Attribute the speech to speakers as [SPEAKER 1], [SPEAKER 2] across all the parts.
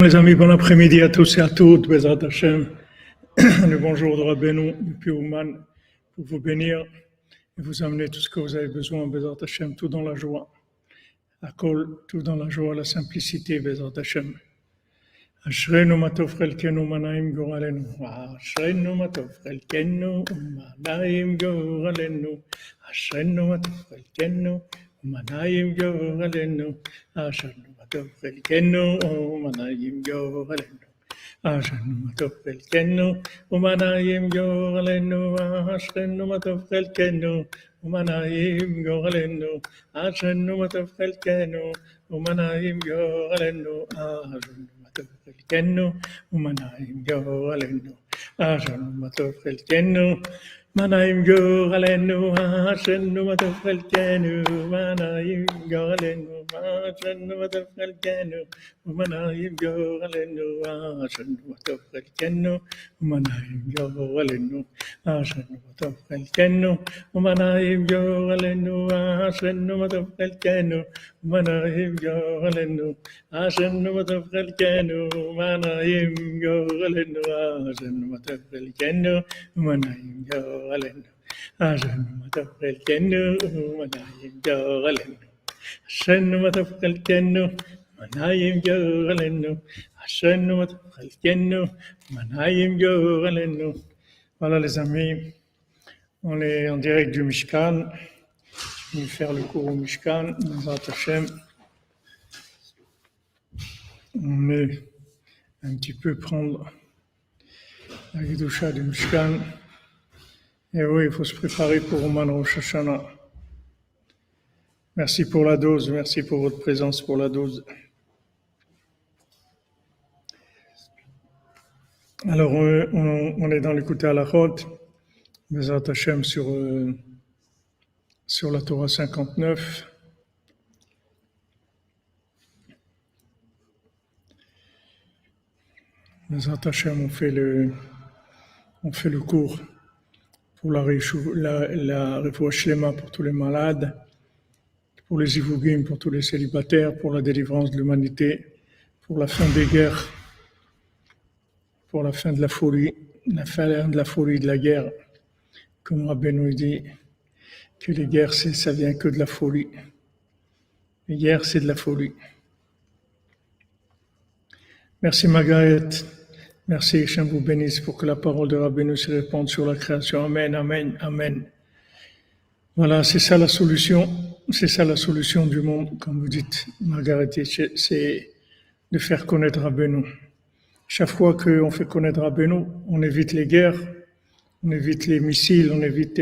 [SPEAKER 1] Les amis, bon après-midi à tous et à toutes, Bezrat Hashem. Le bonjour de Rabbeinu depuis Ouman pour vous bénir et vous amener tout ce que vous avez besoin, Bezrat Hashem, tout dans la joie. À Kol, tout dans la joie, la simplicité, Bezrat Hashem. Ashrenu matov chelkenu manaim goralenu. Ashrenu matov chelkenu manaim goralenu. Ashrenu matov chelkenu manaim goralenu. Ashrenu matov chelkenu manaim goralenu. Ashrenu matov chelkenu manaim goralenu. Ashrenu matov chelkenu manaim goralenu. Ashrenu matov chelkenu manaim goralenu. חלקנו ומנעים גורלנו, אשרנו מה טוב חלקנו, מנעים גורלנו, אשרנו מה טוב חלקנו, מנעים גורלנו, אשרנו מה טוב חלקנו, ומנעים גורלנו, אשרנו מה טוב חלקנו, ומנעים גורלנו, אשרנו מה טוב חלקנו, ומנעים גורלנו, אשרנו מה טוב חלקנו, ומנעים גורלנו, אשרנו מה טוב חלקנו, ומנעים גורלנו, אשרנו מה טוב חלקנו, ומנעים גורלנו, אשרנו מה טוב חלקנו, ומנעים גורלנו, אשרנו מה טוב חלקנו, ומנעים גורלנו, אשרנו מה טוב חלקנו, ומנעים גורלנו. Voilà les amis, on est en direct du Mishkan. Je vais faire le cours au Mishkan, Bezrat Hashem. On est un petit peu prendre la Kedusha du Mishkan. Et oui, il faut se préparer pour Roman Rosh Hashanah. Merci pour la dose, merci pour votre présence pour la dose. Alors, on est dans l'écoute à la Chod, Bezrat Hashem sur la Torah 59. Bezrat Hashem, on fait le cours pour la Refoua Shlema pour tous les malades, pour les Ivugim, pour tous les célibataires, pour la délivrance de l'humanité, pour la fin des guerres, pour la fin de la folie, la fin de la folie de la guerre. Comme Rabbeinu dit, que les guerres, ça vient que de la folie. Les guerres, c'est de la folie. Merci Margaret. Merci, Hachem vous bénisse pour que la parole de Rabbeinu se répande sur la création. Amen, amen, amen. Voilà, c'est ça la solution. C'est ça la solution du monde, comme vous dites, Margaret. C'est de faire connaître Rabbeinu. Chaque fois qu'on fait connaître Rabbeinu, on évite les guerres, on évite les missiles, on évite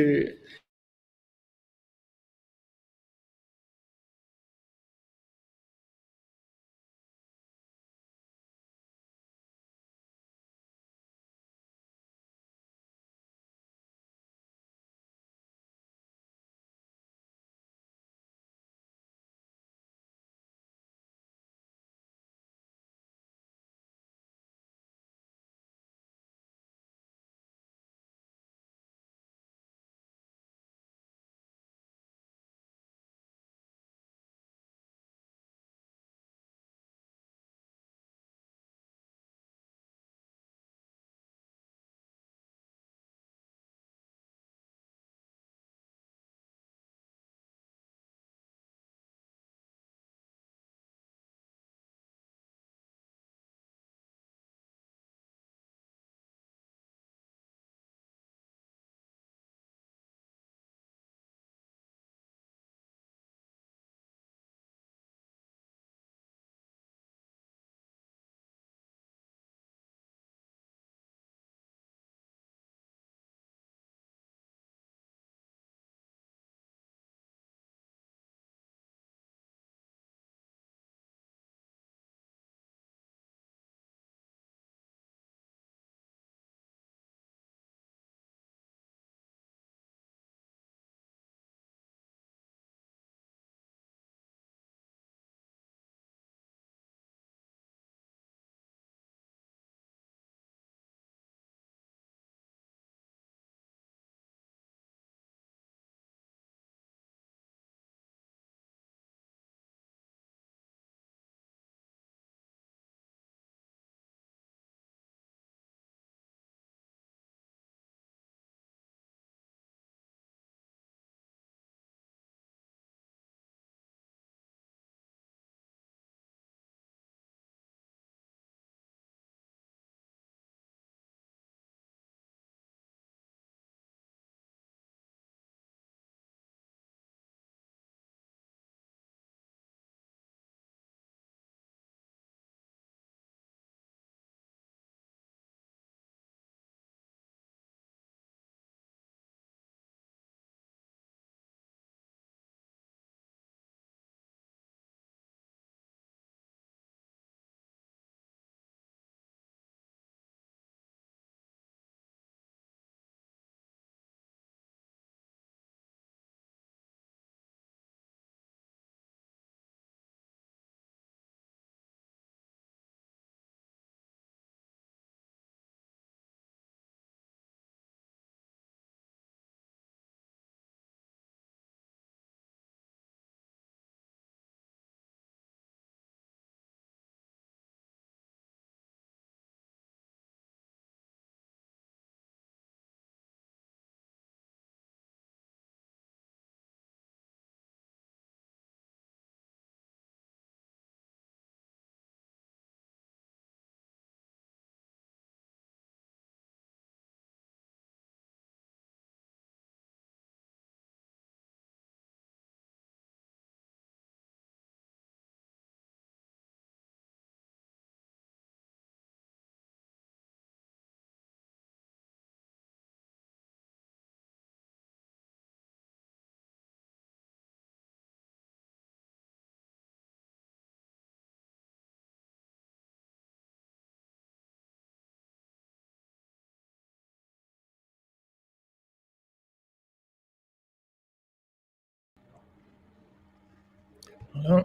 [SPEAKER 1] Voilà.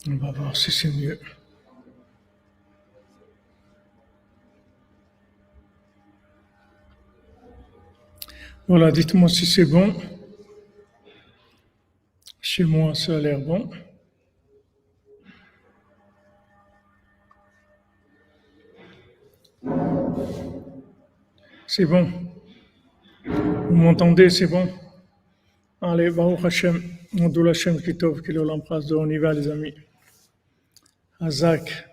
[SPEAKER 1] On va voir si c'est mieux. Voilà, dites-moi si c'est bon. Chez moi, ça a l'air bon. C'est bon. Vous m'entendez, c'est bon? Allez, Baruch Hashem, Modoul Hashem Kitov, qui l'embrasse, on y va les amis. Azak,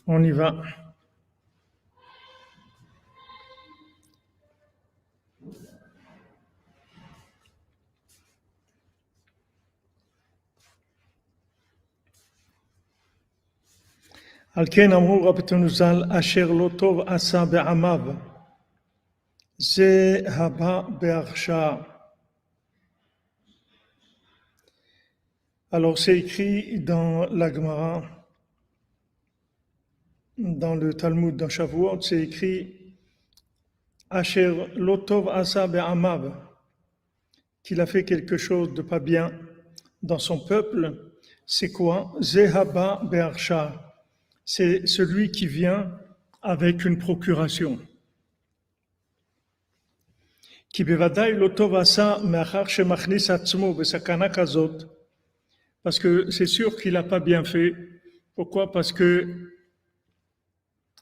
[SPEAKER 1] on y va. על כן אמרו רבותינו ז"ל, אשר לא טוב עשה בעמיו, זה הבא בהרשעה. Alors c'est écrit dans la Gemara, dans le Talmud, dans Shavuot, c'est écrit Asher lo tov asa be'amav, qu'il a fait quelque chose de pas bien dans son peuple. C'est quoi? Zehaba be'arsha, c'est celui qui vient avec une procuration. Ki bevadai lo tov asa me'achar shemachnis atzmo besakana kazot. Parce que c'est sûr qu'il n'a pas bien fait. Pourquoi? Parce que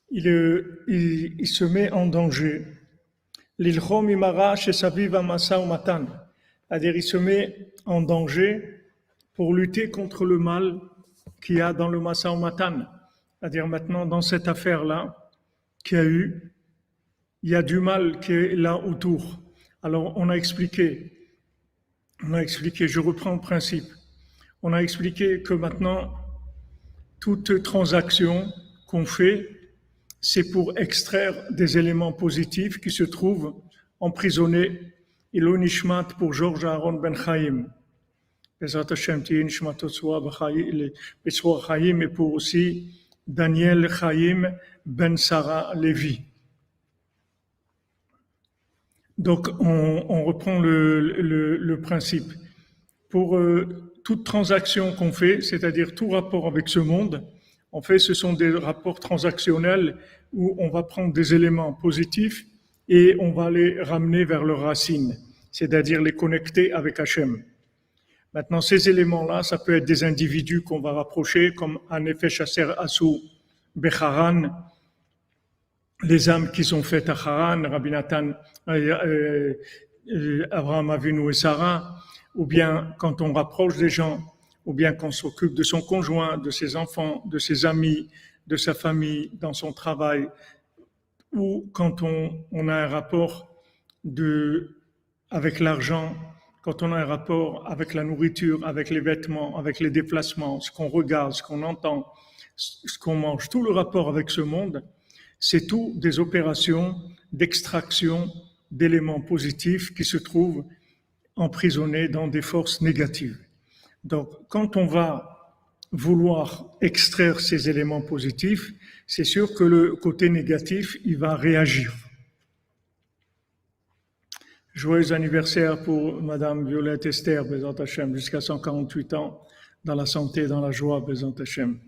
[SPEAKER 1] il se met en danger. L'ilchom imara shesaviv amasa umatan. C'est-à-dire, il se met en danger pour lutter contre le mal qu'il y a dans le masa umatan. C'est-à-dire, maintenant, dans cette affaire-là qu'il y a eu, il y a du mal qui est là autour. Alors, on a expliqué, je reprends le principe. On a expliqué que maintenant, toute transaction qu'on fait, c'est pour extraire des éléments positifs qui se trouvent emprisonnés. Ilo nishmat pour Georges Aaron Ben Chaim. Bezrat Hashem tiye nishmato tzua b'tzua Chaim, et pour aussi Daniel Chaim Ben Sarah Lévi. Donc, on reprend le principe. Pour toute transaction qu'on fait, c'est-à-dire tout rapport avec ce monde, en fait, ce sont des rapports transactionnels où on va prendre des éléments positifs et on va les ramener vers leurs racines, c'est-à-dire les connecter avec Hachem. Maintenant, ces éléments-là, ça peut être des individus qu'on va rapprocher, comme en effet Chasser Assou Becharan, les âmes qui sont faites à Haran, Rabbi Nathan, Abraham Avinu et Sarah, ou bien quand on rapproche des gens, ou bien qu'on s'occupe de son conjoint, de ses enfants, de ses amis, de sa famille, dans son travail, ou quand on a un rapport avec l'argent, quand on a un rapport avec la nourriture, avec les vêtements, avec les déplacements, ce qu'on regarde, ce qu'on entend, ce qu'on mange, tout le rapport avec ce monde, c'est tout des opérations d'extraction d'éléments positifs qui se trouvent emprisonnés dans des forces négatives. Donc, quand on va vouloir extraire ces éléments positifs, c'est sûr que le côté négatif, il va réagir. Joyeux anniversaire pour Madame Violette Esther, Bézant Hachem, jusqu'à 148 ans, dans la santé, dans la joie, Bézant Hachem.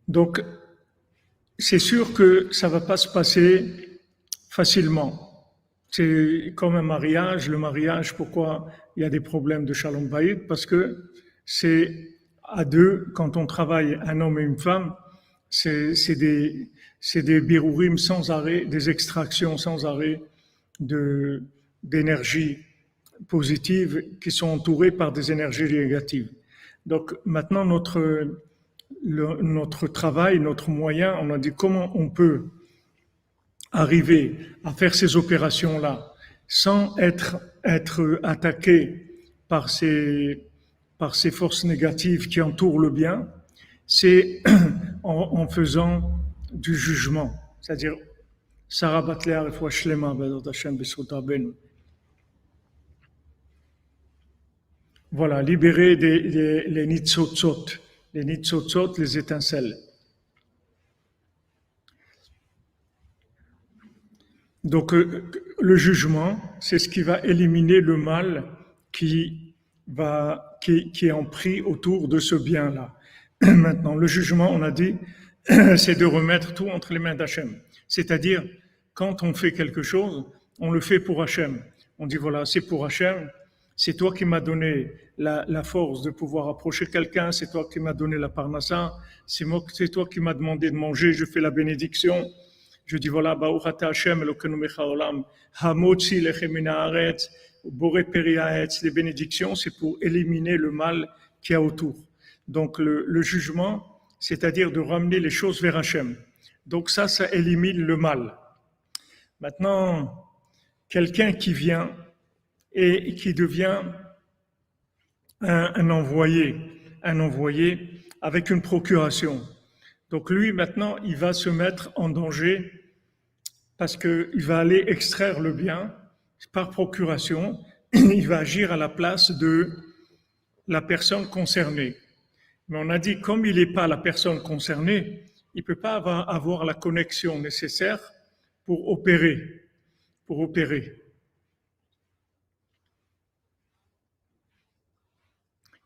[SPEAKER 1] Donc, c'est sûr que ça ne va pas se passer facilement. C'est comme un mariage. Le mariage, pourquoi il y a des problèmes de shalom bayit? Parce que c'est à deux, quand on travaille, un homme et une femme, c'est des birourim sans arrêt, des extractions sans arrêt d'énergie positive qui sont entourées par des énergies négatives. Donc maintenant, notre travail, notre moyen, on a dit comment on peut arriver à faire ces opérations-là sans être attaqué par ces forces négatives qui entourent le bien, c'est en faisant du jugement. C'est-à-dire, Sarah Batler et Shlema, Hashem Ben. Voilà, libérer les nitzotzot, les étincelles. Donc, le jugement, c'est ce qui va éliminer le mal qui qui est en prix autour de ce bien-là. Maintenant, le jugement, on a dit, c'est de remettre tout entre les mains d'Hachem. C'est-à-dire, quand on fait quelque chose, on le fait pour Hachem. On dit, voilà, c'est pour Hachem, c'est toi qui m'as donné la force de pouvoir approcher quelqu'un, c'est toi qui m'as donné la parnassa, c'est toi qui m'as demandé de manger, je fais la bénédiction. Je dis, voilà, Baruch ata Hashem, Elokeinu melech haolam, hamotzi lechem min haaretz, boré peri haetz. Les bénédictions, c'est pour éliminer le mal qu'il y a autour. Donc, le jugement, c'est-à-dire de ramener les choses vers Hachem. Donc ça élimine le mal. Maintenant, quelqu'un qui vient et qui devient un envoyé avec une procuration. Donc lui, maintenant, il va se mettre en danger parce qu'il va aller extraire le bien par procuration. Il va agir à la place de la personne concernée. Mais on a dit, comme il n'est pas la personne concernée, il ne peut pas avoir la connexion nécessaire pour opérer.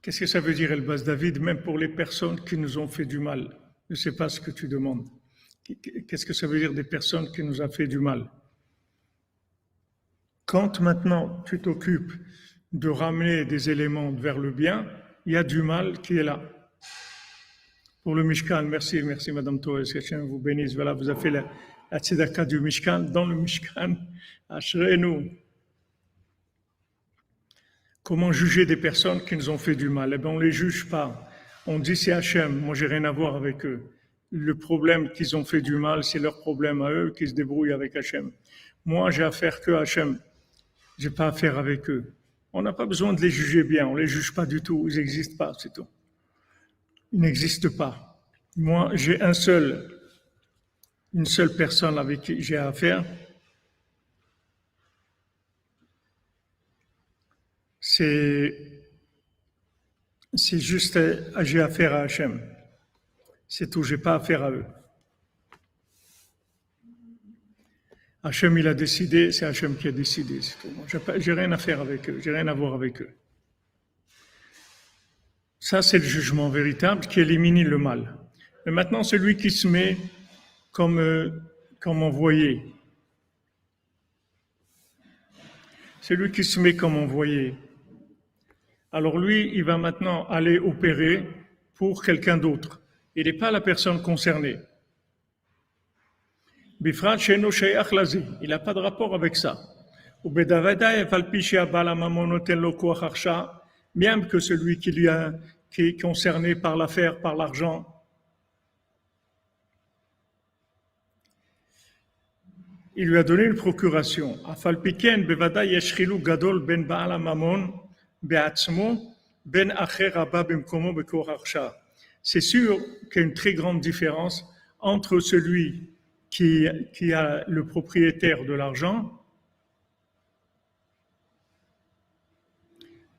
[SPEAKER 1] Qu'est-ce que ça veut dire, Elbaz David, même pour les personnes qui nous ont fait du mal? Je ne sais pas ce que tu demandes. Qu'est-ce que ça veut dire des personnes qui nous ont fait du mal? Quand maintenant tu t'occupes de ramener des éléments vers le bien, il y a du mal qui est là. Pour le Mishkan, merci Madame Torres, que Hachem vous bénisse. Voilà, vous avez fait la tzedaka du Mishkan, dans le Mishkan, Ashrenu. Comment juger des personnes qui nous ont fait du mal? Eh bien, on ne les juge pas. On dit c'est Hachem, moi j'ai rien à voir avec eux. Le problème qu'ils ont fait du mal, c'est leur problème à eux, qui se débrouillent avec Hachem. Moi, j'ai affaire que à Hachem. Je n'ai pas affaire avec eux. On n'a pas besoin de les juger bien, on ne les juge pas du tout, ils n'existent pas, c'est tout. Ils n'existent pas. Moi, j'ai une seule personne avec qui j'ai affaire. C'est juste, j'ai affaire à Hachem. C'est tout, je n'ai pas affaire à eux. Hachem, il a décidé, c'est Hachem qui a décidé. C'est tout. J'ai rien à faire avec eux, j'ai rien à voir avec eux. Ça, c'est le jugement véritable qui élimine le mal. Mais maintenant, celui qui se met comme envoyé. Celui qui se met comme envoyé. Alors lui, il va maintenant aller opérer pour quelqu'un d'autre. Il n'est pas la personne concernée. Bifrat sheno sheyach lazi. Il n'a pas de rapport avec ça. Même que celui qui est concerné par l'affaire, par l'argent, il lui a donné une procuration. Afalpiken bevada yeshchilu gadol ben baal hamamon be'atzmo ben acher rabba b'mkomo b'koach arsha. C'est sûr qu'il y a une très grande différence entre celui qui a le propriétaire de l'argent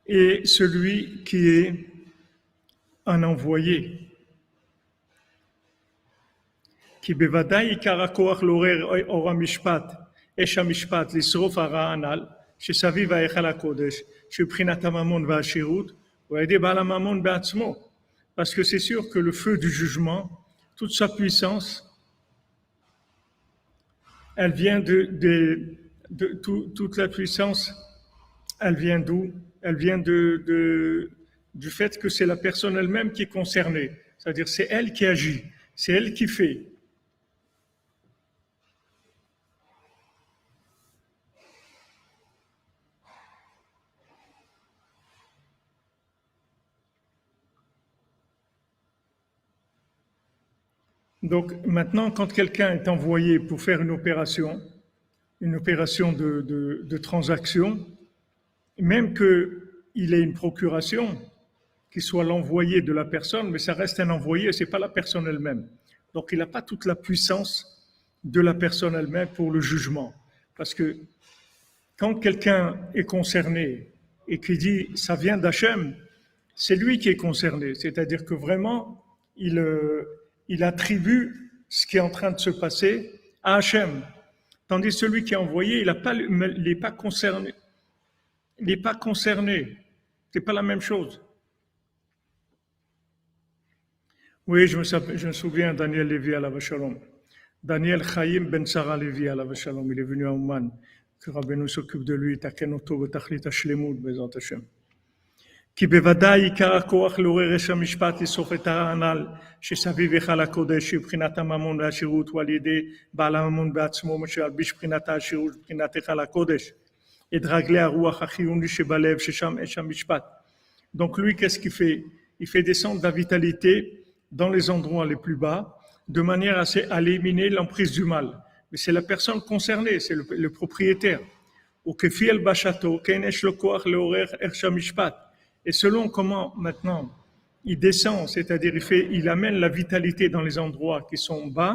[SPEAKER 1] et celui qui est un envoyé. כי בוודאי עיקר הכוח לעורר אור המשפט, אש המשפט, לשרוף הרע הנ"ל, שסביב ההיכל הקודש, שבחינת הממון והשירות, הוא על ידי בעל הממון בעצמו. Parce que c'est sûr que le feu du jugement, toute sa puissance, elle vient toute la puissance, elle vient d'où? Elle vient du fait que c'est la personne elle-même qui est concernée. C'est-à-dire c'est elle qui agit, c'est elle qui fait. Donc maintenant, quand quelqu'un est envoyé pour faire une opération de transaction, même qu'il ait une procuration, qu'il soit l'envoyé de la personne, mais ça reste un envoyé, c'est pas la personne elle-même. Donc il n'a pas toute la puissance de la personne elle-même pour le jugement. Parce que quand quelqu'un est concerné et qui dit ça vient d'Hachem, c'est lui qui est concerné. C'est-à-dire que vraiment, il attribue ce qui est en train de se passer à Hachem. Tandis que celui qui est envoyé, il n'est pas concerné. Il n'est pas concerné. C'est pas la même chose. Oui, je me souviens Daniel Lévy à la Shalom. Daniel Chaim Ben Sarah Lévy à la Shalom, il est venu à Ouman, que Rabbeinu s'occupe de lui, Takenoto Betachlit Hashlemut Bezat Hashem. כי בוודאי עיקר הכוח לעורר רשע משפט לסוף את הנ"ל שסביב היכל הקודש מבחינת הממון והשירות הוא על ידי בעל הממון בעצמו משלביש מבחינת השירות מבחינת היכל הקודש את רגלי הרוח החיוני שבלב ששם אש המשפט. Donc lui qu'est-ce qu'il fait? Il fait descendre la vitalité dans les endroits les plus bas de manière à éliminer l'emprise du mal. Mais c'est la personne concernée, c'est le propriétaire. וכפי הלבשתו כן יש לו כוח לעורר רשע משפט. Et selon comment maintenant il descend, c'est-à-dire il amène la vitalité dans les endroits qui sont bas,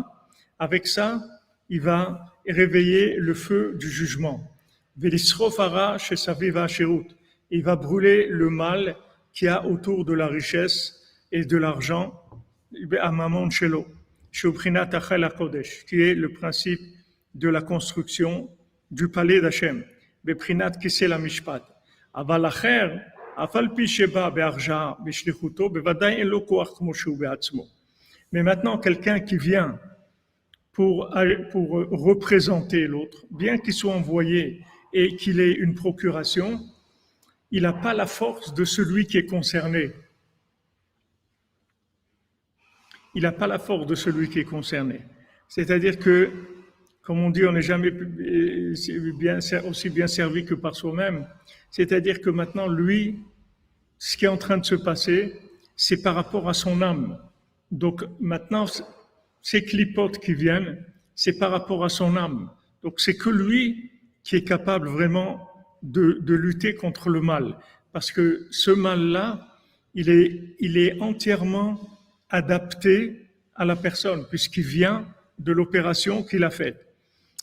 [SPEAKER 1] avec ça, il va réveiller le feu du jugement. Il va brûler le mal qu'il y a autour de la richesse et de l'argent, qui est le principe de la construction du palais d'Hachem. Mais maintenant, quelqu'un qui vient pour représenter l'autre, bien qu'il soit envoyé et qu'il ait une procuration, il n'a pas la force de celui qui est concerné. Il n'a pas la force de celui qui est concerné. C'est-à-dire que, comme on dit, on n'est jamais aussi bien servi que par soi-même. C'est-à-dire que maintenant, lui, ce qui est en train de se passer, c'est par rapport à son âme. Donc maintenant, ces clipotes qui viennent, c'est par rapport à son âme. Donc c'est que lui qui est capable vraiment de lutter contre le mal. Parce que ce mal-là, il est entièrement adapté à la personne, puisqu'il vient de l'opération qu'il a faite.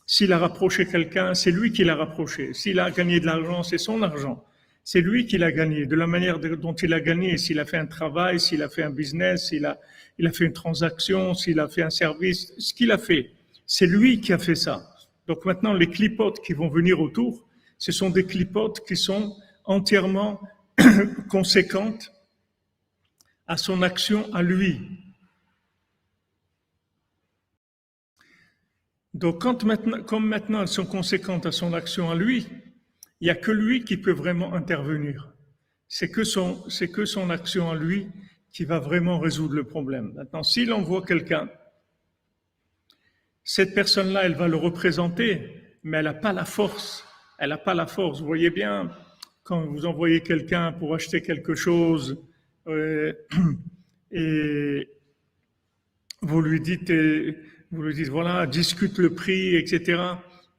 [SPEAKER 1] S'il a rapproché quelqu'un, c'est lui qui l'a rapproché. S'il a gagné de l'argent, c'est son argent. C'est lui qui l'a gagné. De la manière dont il a gagné, s'il a fait un travail, s'il a fait un business, il a fait une transaction, s'il a fait un service, ce qu'il a fait, c'est lui qui a fait ça. Donc maintenant, les clipotes qui vont venir autour, ce sont des clipotes qui sont entièrement conséquentes à son action à lui. Donc, comme maintenant elles sont conséquentes à son action à lui, il n'y a que lui qui peut vraiment intervenir. C'est que son action à lui qui va vraiment résoudre le problème. Maintenant, s'il envoie quelqu'un, cette personne-là, elle va le représenter, mais elle n'a pas la force. Elle n'a pas la force. Vous voyez bien, quand vous envoyez quelqu'un pour acheter quelque chose, et vous lui dites, voilà, discute le prix, etc.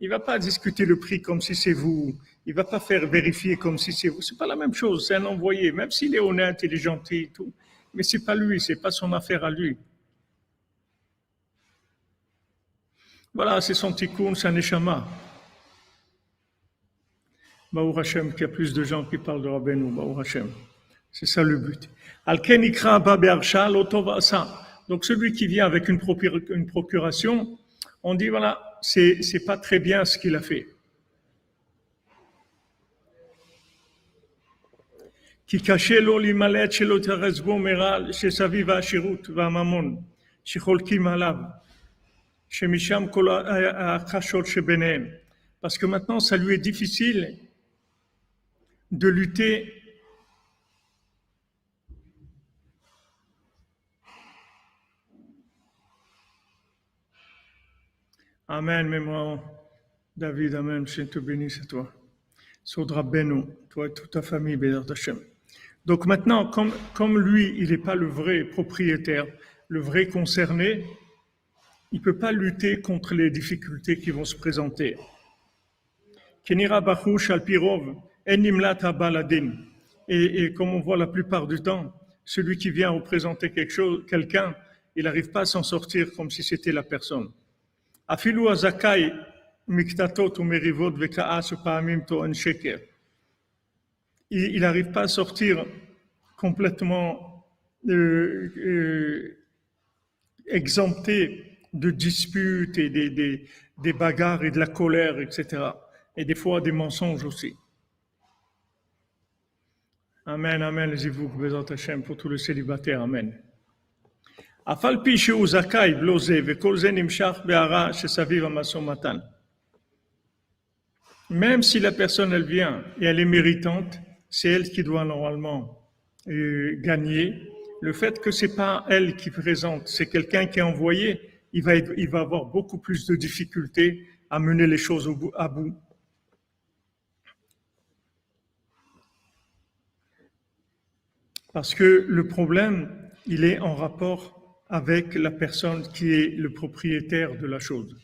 [SPEAKER 1] Il ne va pas discuter le prix comme si c'est vous. Il ne va pas faire vérifier comme si c'est vous. Ce n'est pas la même chose, c'est un envoyé, même s'il est honnête, il est gentil et tout. Mais ce n'est pas lui, ce n'est pas son affaire à lui. Voilà, c'est son tikkun, c'est un neshama. Baruch Hashem, qu'il y a plus de gens qui parlent de Rabbeinu, Baruch Hashem. C'est ça le but. Al-ken ikra ba be'arsha lo tov asa. Donc celui qui vient avec une procuration, on dit voilà, c'est pas très bien ce qu'il a fait. Ki kashe lo limalet shelo taretz bo meral shesaviv hashirut v'hamamon shecholkim alav shemisham kol hachashot shebenehem. Parce que maintenant, ça lui est difficile de lutter Amen, mémoire. David, Amen, je te bénisse à toi. Sodra Beno, toi et toute ta famille, Bézat Hashem. Donc maintenant, comme lui, il n'est pas le vrai propriétaire, le vrai concerné, il ne peut pas lutter contre les difficultés qui vont se présenter. Kenira Bachush Alpirov, Enimlat Baladin. Et comme on voit la plupart du temps, celui qui vient représenter quelqu'un, il n'arrive pas à s'en sortir comme si c'était la personne. אפילו הזכאי מקטטות ומריבות וכעס ופעמים טוען שקר. Il n'arrive pas à sortir complètement exempté de disputes et des bagarres et de la colère, etc. Et des fois des mensonges aussi. Amen, amen, les Zivouk, Bezat Hashem, pour tous les célibataires, amen. Afal pi שהוא זכאי, לא זה, וכל זה נמשך בהערה שסביב המשא ומתן. Même si la personne, elle vient et elle est méritante, c'est elle qui doit normalement gagner. Le fait que c'est pas elle qui présente, c'est quelqu'un qui est envoyé, il va avoir beaucoup plus de difficultés à mener les choses à bout. Parce que le problème, il est en rapport avec la personne qui est le propriétaire de la chose.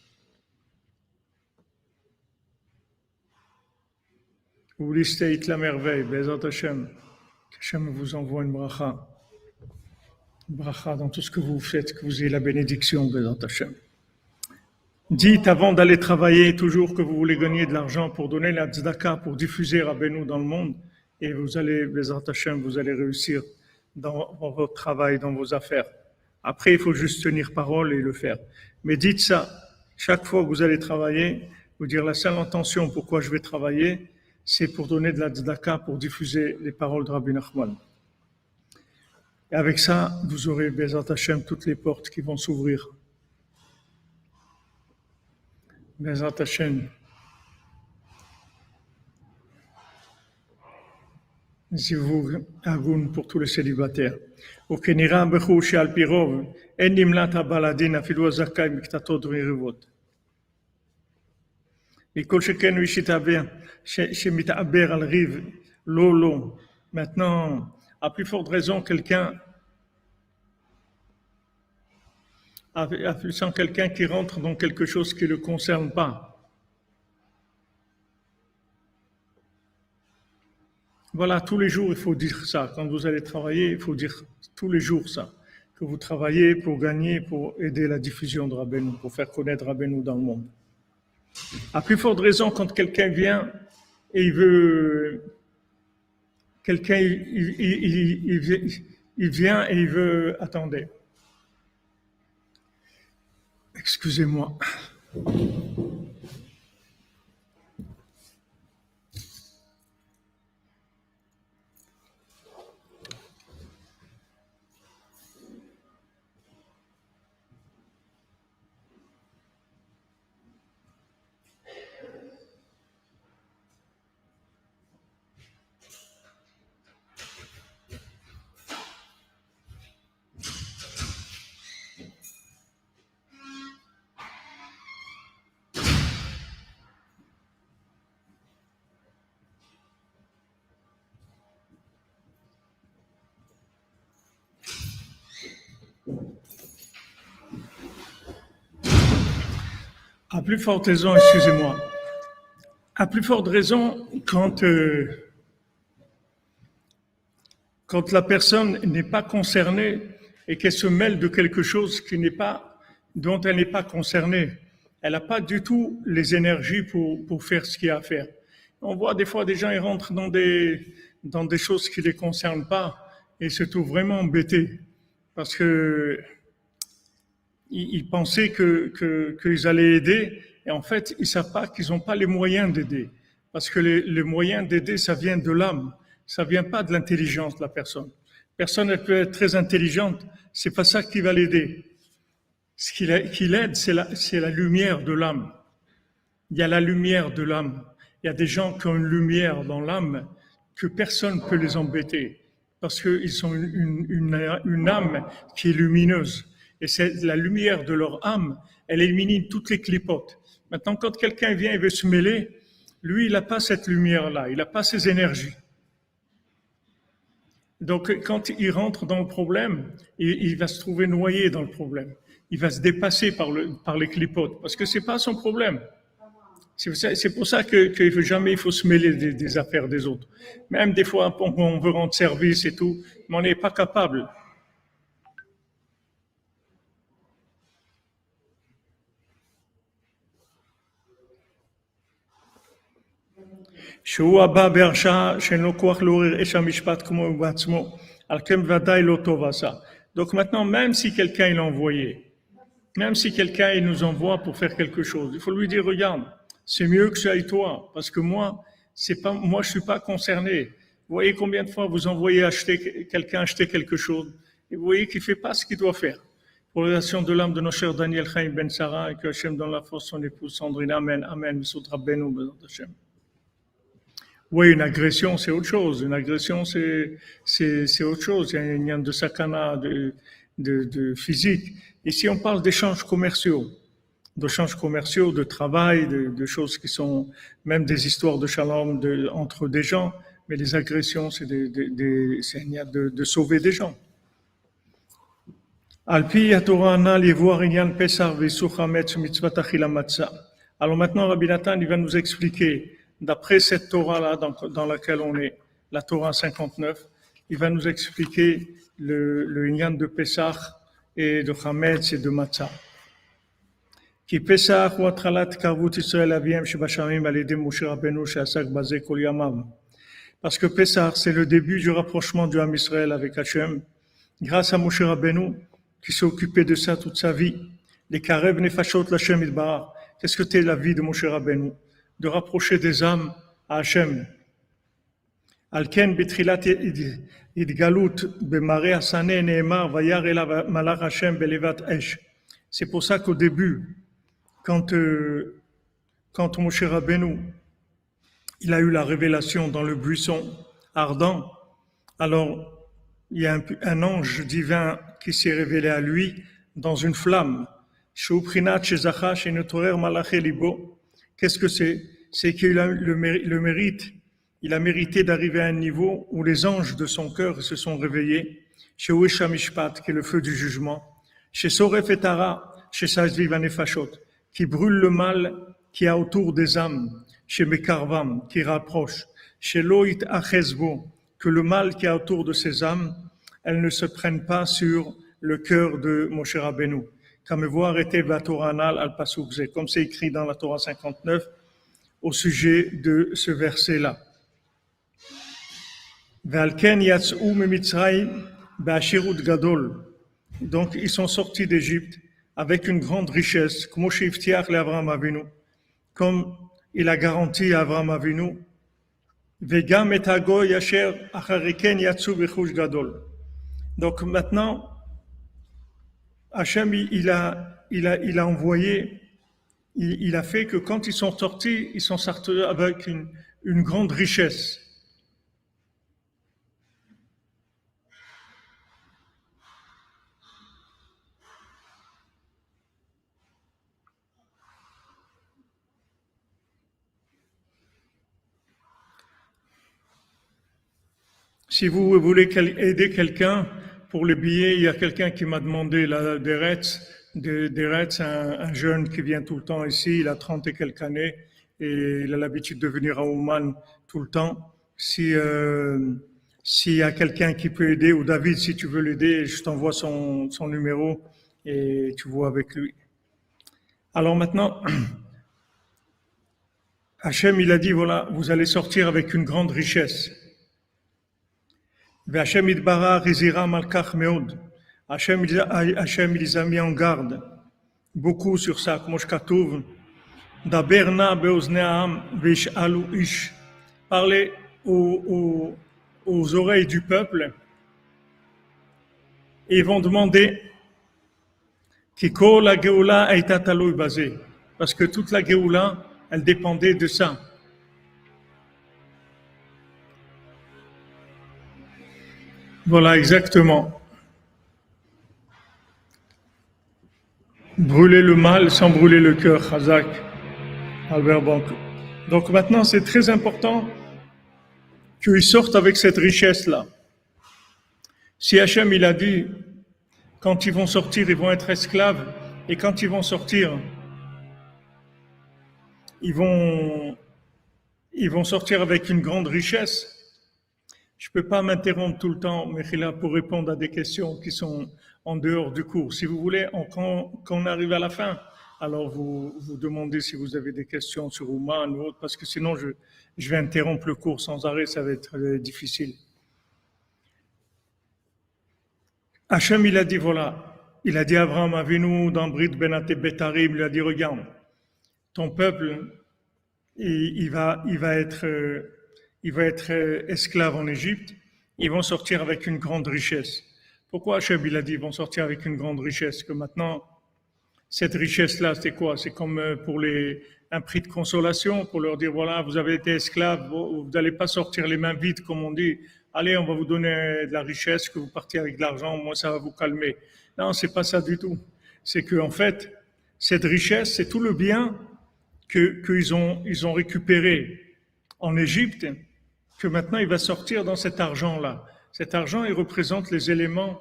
[SPEAKER 1] Vous listez la merveille, Bezat Hashem, qu'Hachem vous envoie une bracha dans tout ce que vous faites, que vous ayez la bénédiction, Bezat Hashem. Dites avant d'aller travailler toujours que vous voulez gagner de l'argent pour donner la tzedaka, pour diffuser Rabbeinu dans le monde, et vous allez, Bezat Hashem, vous allez réussir dans votre travail, dans vos affaires. Après, il faut juste tenir parole et le faire. Mais dites ça, chaque fois que vous allez travailler, vous dire la seule intention pourquoi je vais travailler, c'est pour donner de la tzedaka, pour diffuser les paroles de Rabbi Nachman. Et avec ça, vous aurez, Bezat Hashem, toutes les portes qui vont s'ouvrir. Bezat Hashem. Zivoug Agoun pour tous les célibataires. וכנראה בחור שעל פי רוב אין נמלט הבעל הדין אפילו הזכאי מקטטות ויריבות. וכל שכן מי שמתעבר על ריב, לא. Maintenant, à plus forte raison, quelqu'un qui rentre dans quelque chose qui ne le concerne pas. Voilà, tous les jours, il faut dire ça. Quand vous allez travailler, il faut dire tous les jours ça. Que vous travaillez pour gagner, pour aider la diffusion de Rabbeinu, pour faire connaître Rabbeinu dans le monde. À plus forte raison, quand quelqu'un vient et il veut... Quelqu'un, il vient et il veut... Attendez. Excusez-moi. À plus forte raison, excusez-moi. À plus forte raison, quand la personne n'est pas concernée et qu'elle se mêle de quelque chose dont elle n'est pas concernée, elle n'a pas du tout les énergies pour faire ce qu'il y a à faire. On voit des fois des gens ils rentrent dans des choses qui ne les concernent pas et se trouvent vraiment embêtés parce que ils pensaient qu'ils allaient aider et en fait ils savent pas qu'ils n'ont pas les moyens d'aider parce que les moyens d'aider ça vient de l'âme, ça vient pas de l'intelligence de la personne. Personne elle peut être très intelligente, c'est pas ça qui va l'aider. Ce qui l'aide c'est la lumière de l'âme. Il y a la lumière de l'âme. Il y a des gens qui ont une lumière dans l'âme que personne ne peut les embêter parce qu'ils ont une âme qui est lumineuse. Et c'est la lumière de leur âme, elle élimine toutes les clipotes. Maintenant, quand quelqu'un vient et veut se mêler, lui, il n'a pas cette lumière-là, il n'a pas ces énergies. Donc, quand il rentre dans le problème, il va se trouver noyé dans le problème. Il va se dépasser par les clipotes, parce que c'est pas son problème. C'est pour ça qu'il faut jamais il faut se mêler des affaires des autres. Même des fois, on veut rendre service et tout, mais on n'est pas capable. שהוא הבא בהרשעה שאין לו כוח לעורר אש המשפט כמו הוא בעצמו, על כן ודאי לא טוב עשה. Donc maintenant, même si quelqu'un est envoyé, même si quelqu'un il nous envoie pour faire quelque chose, il faut lui dire, regarde, c'est mieux que ça aille toi, parce que moi, je suis pas concerné. Vous voyez combien de fois vous envoyez quelqu'un acheter quelque chose et vous voyez qu'il ne fait pas ce qu'il doit faire. Pour l'élevation de l'âme de nos chers Daniel Chaim Ben Sarah et que Hachem donne la force son épouse Sandrine. Amen. Amen. Oui, une agression, c'est autre chose. Une agression, c'est autre chose. Il y a de sakana, de physique. Ici, on parle d'échanges commerciaux. D'échanges commerciaux, de travail, de choses qui sont même des histoires de shalom entre des gens. Mais les agressions, c'est de sauver des gens. Alpi Torah anal yevoir inyan pesar ve'isur hametz mitzvat achila matzah. Alors maintenant, Rabbi Nathan, il va nous expliquer, d'après cette Torah-là dans laquelle on est, la Torah 59, il va nous expliquer le inyan de Pesach et de Hametz et de Matzah. Ki Pesach hu atchalat karvut Israël aviem shebashamim al yedei Moshe Rabbeinu she'asak bazeh kol yamav. Parce que Pesach, c'est le début du rapprochement du Ham Israël avec Hachem, grâce à Moshe Rabbeinu, qui s'est occupé de ça toute sa vie. Les karev nefashot l'Hachem idbarach. Qu'est-ce que c'est la vie de Moshe Rabbeinu? De rapprocher des âmes à Hachem. Alken betrilat idgalut b'mareh hasaneh ne'emar vayar elav malach Hachem belevat esh. C'est pour ça qu'au début, quand Moshe Rabbeinu il a eu la révélation dans le buisson ardent, alors il y a un ange divin qui s'est révélé à lui dans une flamme. Qu'est-ce que c'est? C'est qu'il a le mérite, il a mérité d'arriver à un niveau où les anges de son cœur se sont réveillés, chez Oueshamishpat, qui est le feu du jugement, chez Soref et Tara, chez Sazviv Anefashot, qui brûle le mal qui a autour des âmes, chez Mekarvam, qui rapproche, chez Loït Achezbo, que le mal qui a autour de ces âmes, elles ne se prennent pas sur le cœur de Moshe Rabbeinu. Comme c'est écrit dans la Torah 59 au sujet de ce verset-là. Donc ils sont sortis d'Égypte avec une grande richesse, comme il a garanti à Abraham Avinu. Donc maintenant, Hachem, il a envoyé, il a fait que quand ils sont sortis avec une grande richesse. Si vous voulez aider quelqu'un pour les billets, il y a quelqu'un qui m'a demandé des Retz, un jeune qui vient tout le temps ici, il a 30 et quelques années et il a l'habitude de venir à Ouman tout le temps. S'il y a quelqu'un qui peut aider, ou David, si tu veux l'aider, je t'envoie son numéro et tu vois avec lui. Alors maintenant, Hachem, il a dit, voilà, vous allez sortir avec une grande richesse. Hachem il les a mis en garde beaucoup sur ça, comme je trouve. Parlez aux oreilles du peuple et ils vont demander parce que toute la Géoula, elle dépendait de ça. Voilà, exactement. Brûler le mal sans brûler le cœur, Chazak, Albert Banco. Donc maintenant, c'est très important qu'ils sortent avec cette richesse-là. Si Hachem, il a dit, quand ils vont sortir, ils vont être esclaves, et quand ils vont sortir, ils vont sortir avec une grande richesse. Je ne peux pas m'interrompre tout le temps, Mechila, pour répondre à des questions qui sont en dehors du cours. Si vous voulez, quand on arrive à la fin, alors vous demandez si vous avez des questions sur Ouman ou autre, parce que sinon je vais interrompre le cours sans arrêt, ça va être difficile. Hachem, il a dit, voilà, il a dit à Abraham Avinu dans Brit Benate Betarim, il a dit, regarde, ton peuple, il va il va être esclave en Égypte, ils vont sortir avec une grande richesse. Pourquoi Hachem il a dit ils vont sortir avec une grande richesse? Que maintenant, cette richesse-là, c'est quoi? C'est comme pour un prix de consolation, pour leur dire, voilà, vous avez été esclave, vous n'allez pas sortir les mains vides, comme on dit. Allez, on va vous donner de la richesse, que vous partiez avec de l'argent, moi, ça va vous calmer. Non, c'est pas ça du tout. C'est que, en fait, cette richesse, c'est tout le bien qu'ils ont récupéré en Égypte, que maintenant il va sortir dans cet argent-là. Cet argent, il représente les éléments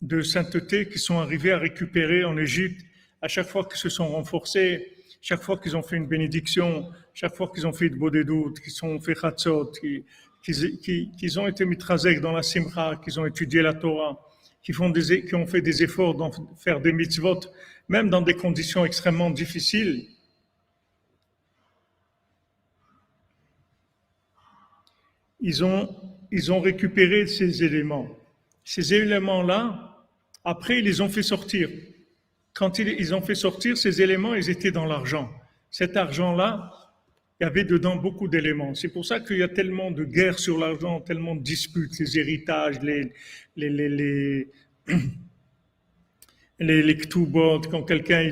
[SPEAKER 1] de sainteté qui sont arrivés à récupérer en Égypte à chaque fois qu'ils se sont renforcés, chaque fois qu'ils ont fait une bénédiction, chaque fois qu'ils ont fait de beaux doutes, qu'ils ont fait chatzot, qu'ils ont été mitrazek dans la simcha, qu'ils ont étudié la Torah, qui ont fait des efforts d'en faire des mitzvot, même dans des conditions extrêmement difficiles. Ils ont récupéré ces éléments. Ces éléments-là, après, ils les ont fait sortir. Quand ils ont fait sortir ces éléments, ils étaient dans l'argent. Cet argent-là, il y avait dedans beaucoup d'éléments. C'est pour ça qu'il y a tellement de guerres sur l'argent, tellement de disputes, les héritages, les ktubot, quand quelqu'un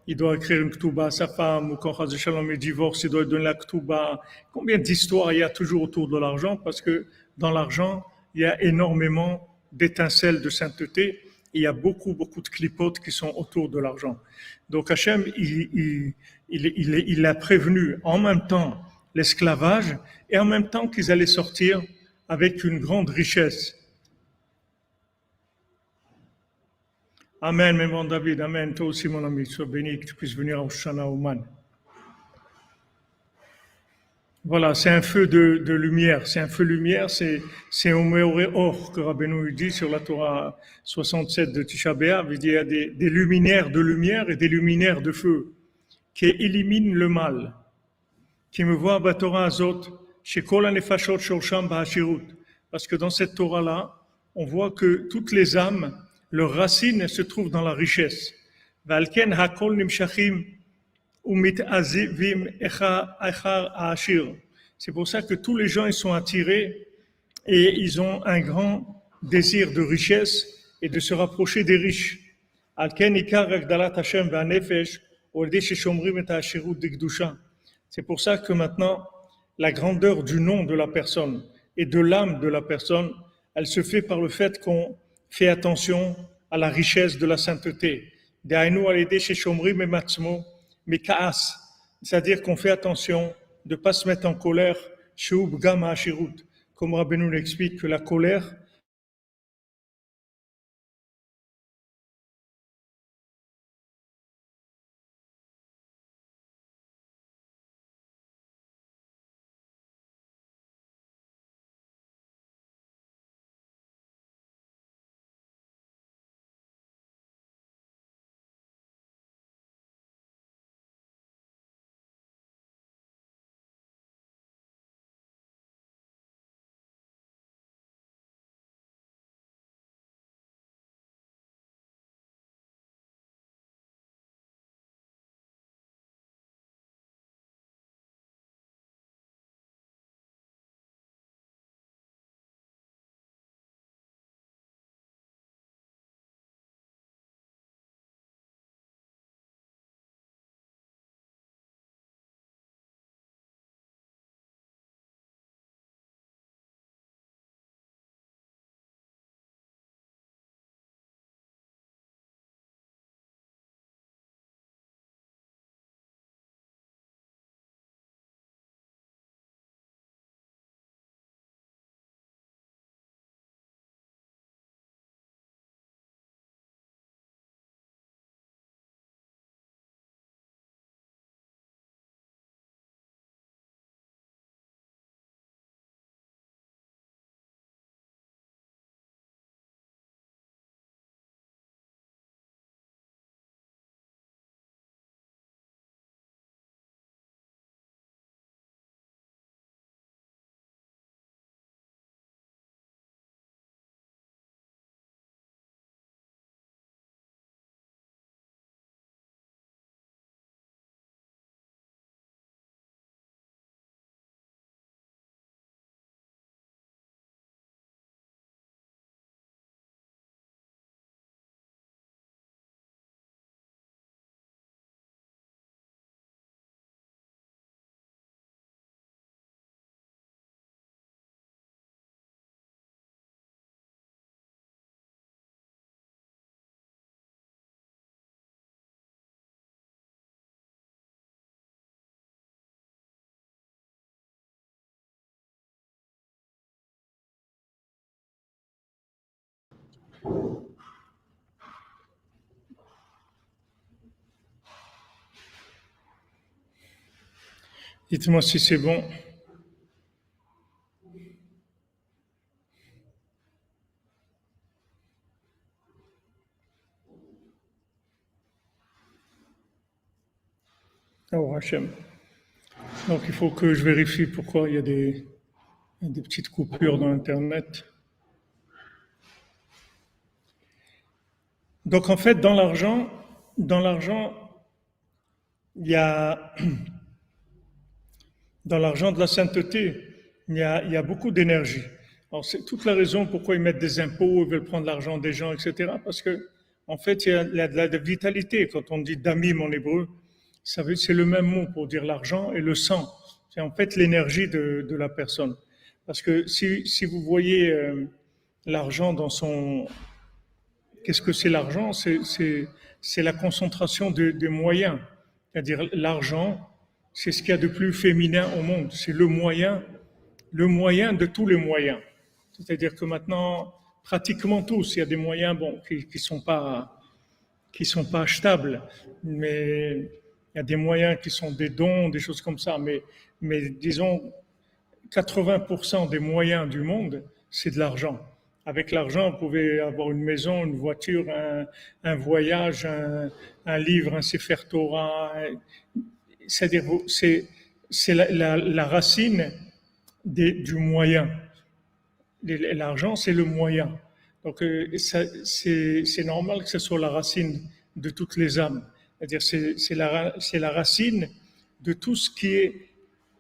[SPEAKER 1] il doit écrire une ktuba à sa femme, ou quand Chaz Shalom il divorce, il doit donner la ktuba. Combien d'histoires il y a toujours autour de l'argent? Parce que dans l'argent, il y a énormément d'étincelles de sainteté, et il y a beaucoup, beaucoup de clipotes qui sont autour de l'argent. Donc Hachem, il a prévenu en même temps l'esclavage, et en même temps qu'ils allaient sortir avec une grande richesse. Amen, mes bons David, amen. Toi aussi, mon ami, sois béni, que tu puisses venir au Shana Oman. Voilà, c'est un feu de lumière. C'est un feu lumière, c'est Omeore Or que Rabbeinu dit sur la Torah 67 de Tisha B'Av. Il dit il y a des luminaires de lumière et des luminaires de feu qui éliminent le mal. Qui me voit à Torah Azot, chez Kol HaNefashot Shorsham Ba'ashirut. Parce que dans cette Torah-là, on voit que toutes les âmes, leurs racines se trouvent dans la richesse. Valken hakol nimshachim umitazivim echar ha'ashir. C'est pour ça que tous les gens ils sont attirés et ils ont un grand désir de richesse et de se rapprocher des riches. Alken ikar agdalat Hashem v'anefesh olde sheshomrim et ha'ashirut d'ikdusha. C'est pour ça que maintenant, la grandeur du nom de la personne et de l'âme de la personne, elle se fait par le fait qu'on fait attention à la richesse de la sainteté. C'est-à-dire qu'on fait attention de ne pas se mettre en colère, comme Rabbeinu l'explique que la colère, Dites-moi si c'est bon. Oh, Hachem. Donc il faut que je vérifie pourquoi il y a des petites coupures dans Internet. Donc en fait, dans l'argent, il y a, dans l'argent de la sainteté, il y a beaucoup d'énergie. Alors c'est toute la raison pourquoi ils mettent des impôts, ils veulent prendre l'argent des gens, etc. Parce que en fait, il y a de la vitalité. Quand on dit damim en hébreu, c'est le même mot pour dire l'argent et le sang. C'est en fait l'énergie de la personne. Parce que si vous voyez l'argent dans son... Qu'est-ce que c'est l'argent? C'est la concentration des moyens. C'est-à-dire l'argent, c'est ce qu'il y a de plus féminin au monde. C'est le moyen de tous les moyens. C'est-à-dire que maintenant, pratiquement tous, il y a des moyens bon, qui sont pas achetables, mais il y a des moyens qui sont des dons, des choses comme ça. Mais disons, 80% des moyens du monde, c'est de l'argent. Avec l'argent, vous pouvez avoir une maison, une voiture, un voyage, un livre, un Sefer Torah. C'est-à-dire, c'est la racine du moyen. L'argent, c'est le moyen. Donc, c'est normal que ce soit la racine de toutes les âmes. C'est-à-dire, c'est la racine de tout ce qui est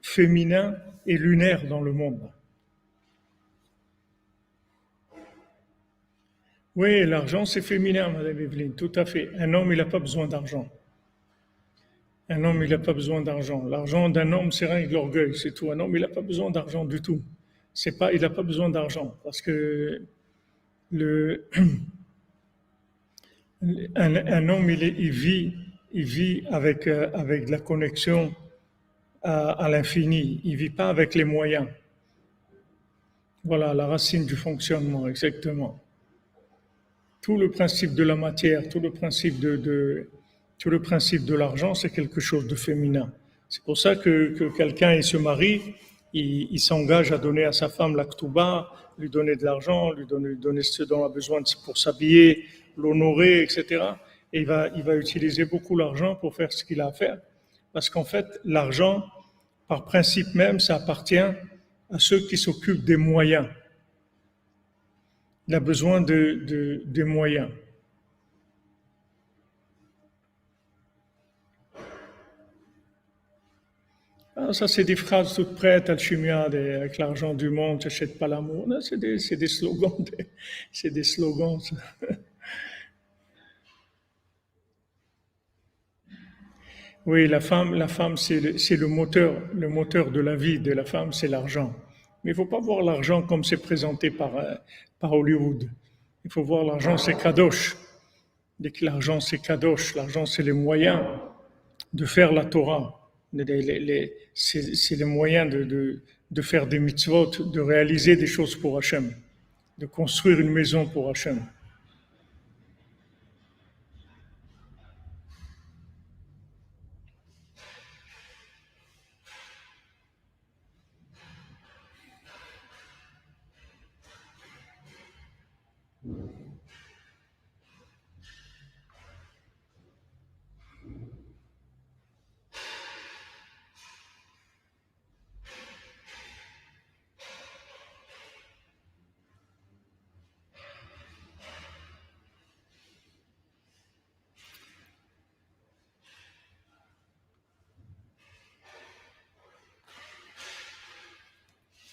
[SPEAKER 1] féminin et lunaire dans le monde. Oui, l'argent, c'est féminin, Madame Evelyne, tout à fait. Un homme, il n'a pas besoin d'argent. Un homme, il n'a pas besoin d'argent. L'argent d'un homme, c'est rien que l'orgueil, c'est tout. Un homme, il n'a pas besoin d'argent du tout. Il n'a pas besoin d'argent parce que le, un homme, il vit avec de la connexion à l'infini. Il vit pas avec les moyens. Voilà la racine du fonctionnement, exactement. Tout le principe de la matière, tout le principe de l'argent, c'est quelque chose de féminin. C'est pour ça que quelqu'un il se marie, il s'engage à donner à sa femme la ktouba, lui donner de l'argent, lui donner ce dont elle a besoin pour s'habiller, l'honorer, etc. Et il va utiliser beaucoup l'argent pour faire ce qu'il a à faire. Parce qu'en fait, l'argent, par principe même, ça appartient à ceux qui s'occupent des moyens. Il a besoin des moyens. Ah, ça, c'est des phrases toutes prêtes, alchimiades, avec l'argent du monde, tu n'achètes pas l'amour. Non, c'est des slogans. C'est des slogans. Ça. Oui, la femme c'est le moteur de la vie de la femme, c'est l'argent. Mais il ne faut pas voir l'argent comme c'est présenté par Hollywood. Il faut voir l'argent, c'est kadosh. Dès que l'argent, c'est kadosh, l'argent, c'est les moyens de faire la Torah. C'est les moyens de faire des mitzvot, de réaliser des choses pour Hachem, de construire une maison pour Hachem.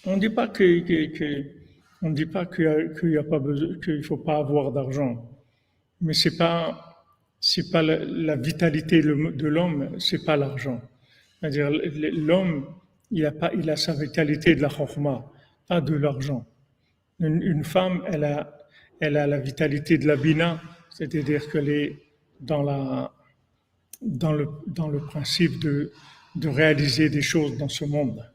[SPEAKER 1] On ne dit pas on dit pas qu'il y a pas besoin, qu'il faut pas avoir d'argent, mais c'est pas la vitalité de l'homme, c'est pas l'argent. C'est-à-dire l'homme, il a sa vitalité de la chorma, pas de l'argent. Une femme, elle a la vitalité de la bina, c'est-à-dire qu'elle est dans le principe de réaliser des choses dans ce monde.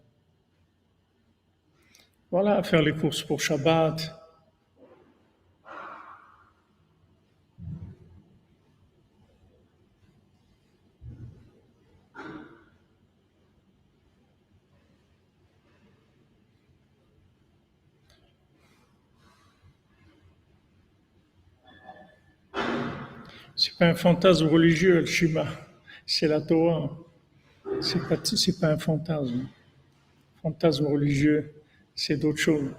[SPEAKER 1] Voilà, faire les courses pour Shabbat. C'est pas un fantasme religieux, le Shema. C'est la Torah. C'est pas un fantasme. Fantasme religieux, c'est d'autres choses.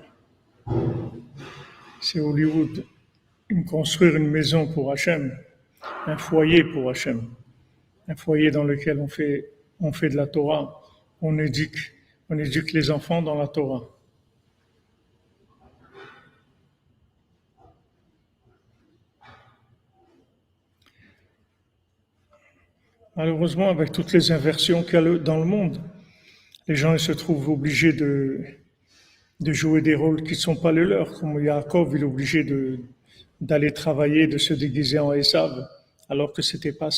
[SPEAKER 1] C'est Hollywood. Construire une maison pour Hachem, un foyer pour Hachem, un foyer dans lequel on fait de la Torah, on éduque les enfants dans la Torah. Malheureusement, avec toutes les inversions qu'il y a dans le monde, les gens ils se trouvent obligés de jouer des rôles qui ne sont pas les leurs. Comme Yaakov, il est obligé d'aller travailler, de se déguiser en Esav, alors que c'était pas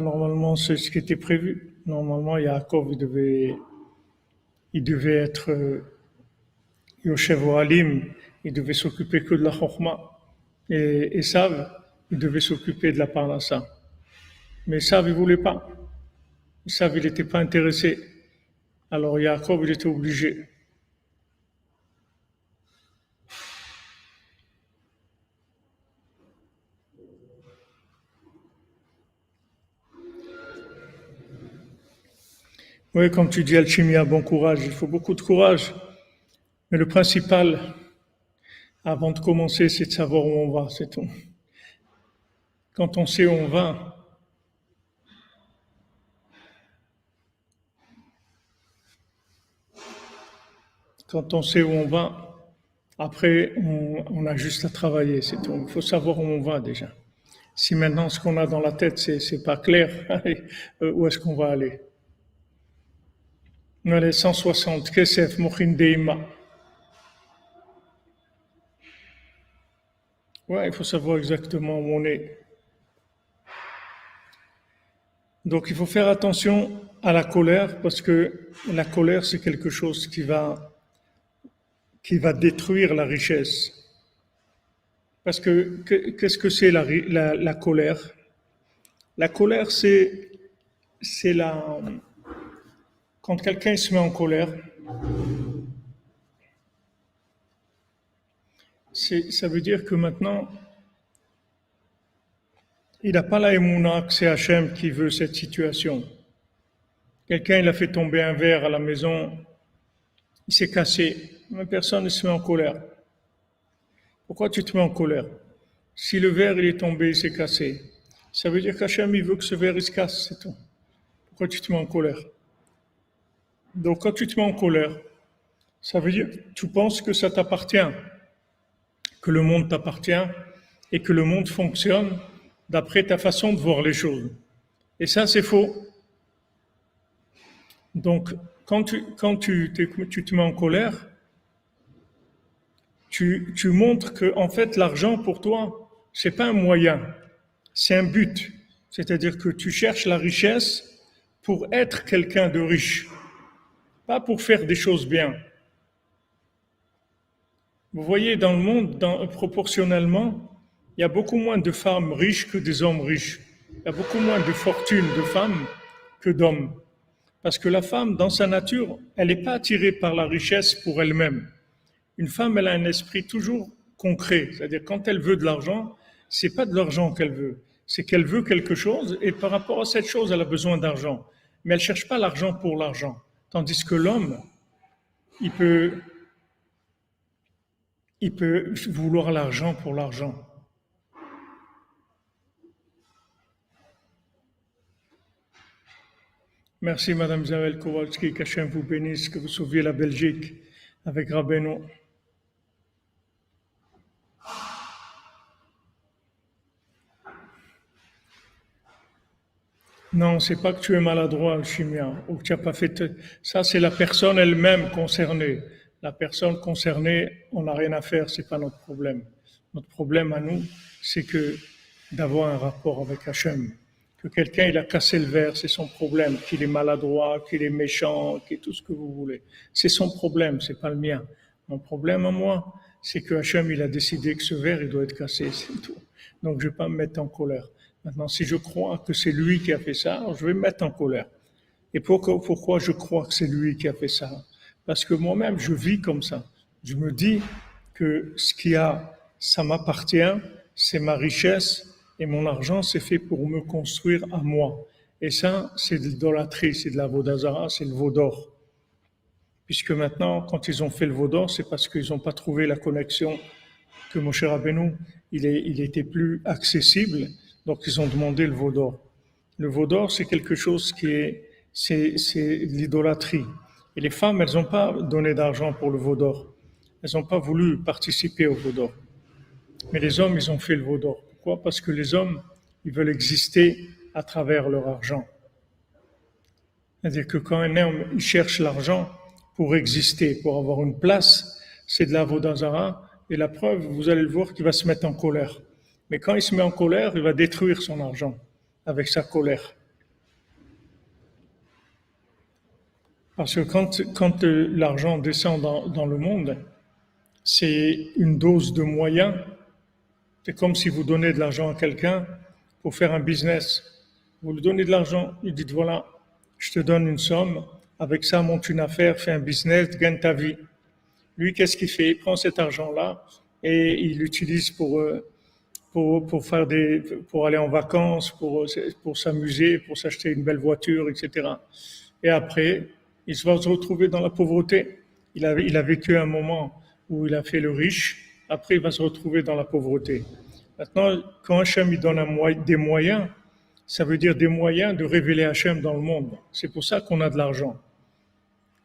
[SPEAKER 1] normalement ce qui était prévu. Normalement, Yaakov, il devait être Yoshev Ohalim, il devait s'occuper que de la Chokhmah. Et Esav, il devait s'occuper de la Parnassa. Mais Esav, il voulait pas. Esav, il n'était pas intéressé. Alors Yaakov, il était obligé. Oui, comme tu dis, Alchimia, bon courage. Il faut beaucoup de courage. Mais le principal, avant de commencer, c'est de savoir où on va, c'est tout. Quand on sait où on va, après, on a juste à travailler, c'est tout. Il faut savoir où on va déjà. Si maintenant ce qu'on a dans la tête, c'est pas clair, où est-ce qu'on va aller? On a les 160, Kesef, Mochin Deima. Ouais, il faut savoir exactement où on est. Donc il faut faire attention à la colère, parce que la colère, c'est quelque chose qui va détruire la richesse. Parce que qu'est-ce que c'est la colère? La colère, c'est quand quelqu'un se met en colère, ça veut dire que maintenant, il n'a pas la émouna que c'est Hachem qui veut cette situation. Quelqu'un, il a fait tomber un verre à la maison, il s'est cassé. Une personne il se met en colère. Pourquoi tu te mets en colère? Si le verre il est tombé, il s'est cassé, ça veut dire qu'Hachem il veut que ce verre il se casse, c'est tout. Pourquoi tu te mets en colère? Donc quand tu te mets en colère, ça veut dire que tu penses que ça t'appartient, que le monde t'appartient et que le monde fonctionne d'après ta façon de voir les choses. Et ça, c'est faux. Donc, quand tu te mets en colère, tu montres que, en fait, l'argent pour toi, c'est pas un moyen, c'est un but. C'est-à-dire que tu cherches la richesse pour être quelqu'un de riche, pas pour faire des choses bien. Vous voyez, dans le monde, proportionnellement, il y a beaucoup moins de femmes riches que des hommes riches. Il y a beaucoup moins de fortune de femmes que d'hommes. Parce que la femme, dans sa nature, elle n'est pas attirée par la richesse pour elle-même. Une femme, elle a un esprit toujours concret. C'est-à-dire, quand elle veut de l'argent, c'est pas de l'argent qu'elle veut. C'est qu'elle veut quelque chose et par rapport à cette chose, elle a besoin d'argent. Mais elle cherche pas l'argent pour l'argent. Tandis que l'homme, il peut vouloir l'argent pour l'argent. Merci Madame Isabelle Kowalski, qu'Hachem vous bénisse, que vous sauviez la Belgique avec Rabbeinu. Non, c'est pas que tu es maladroit, Alchimia, ou que tu n'as pas fait. Ça, c'est la personne elle-même concernée. La personne concernée, on n'a rien à faire, c'est pas notre problème. Notre problème à nous, c'est que d'avoir un rapport avec Hachem. Que quelqu'un il a cassé le verre, c'est son problème. Qu'il est maladroit, qu'il est méchant, qu'il est tout ce que vous voulez. C'est son problème, c'est pas le mien. Mon problème à moi, c'est que Hachem il a décidé que ce verre il doit être cassé, c'est tout. Donc je vais pas me mettre en colère. Maintenant, si je crois que c'est lui qui a fait ça, je vais me mettre en colère. Et pourquoi je crois que c'est lui qui a fait ça? Parce que moi-même, je vis comme ça. Je me dis que ça m'appartient, c'est ma richesse, et mon argent, c'est fait pour me construire à moi. Et ça, c'est de l'idolâtrie, c'est de la vaudazara, c'est le veau d'or. Puisque maintenant, quand ils ont fait le veau d'or, c'est parce qu'ils n'ont pas trouvé la connexion que Moshe Rabbeinu, il était plus accessible, donc ils ont demandé le veau d'or. Le veau d'or, c'est quelque chose c'est l'idolâtrie. Et les femmes, elles n'ont pas donné d'argent pour le veau d'or. Elles n'ont pas voulu participer au veau d'or. Mais les hommes, ils ont fait le veau d'or. Pourquoi? Parce que les hommes, ils veulent exister à travers leur argent. C'est-à-dire que quand un homme il cherche l'argent pour exister, pour avoir une place, c'est de la vodazara. Et la preuve, vous allez le voir qu'il va se mettre en colère. Mais quand il se met en colère, il va détruire son argent avec sa colère. Parce que quand l'argent descend dans le monde, c'est une dose de moyens. C'est comme si vous donnez de l'argent à quelqu'un pour faire un business. Vous lui donnez de l'argent, il dit voilà, je te donne une somme, avec ça monte une affaire, fais un business, gagne ta vie. Lui, qu'est-ce qu'il fait? Il prend cet argent-là et il l'utilise pour aller en vacances, pour s'amuser, pour s'acheter une belle voiture, etc. Et après, il va se retrouver dans la pauvreté. Il a vécu un moment où il a fait le riche, après il va se retrouver dans la pauvreté. Maintenant, quand Hachem il donne des moyens, ça veut dire des moyens de révéler Hachem dans le monde. C'est pour ça qu'on a de l'argent.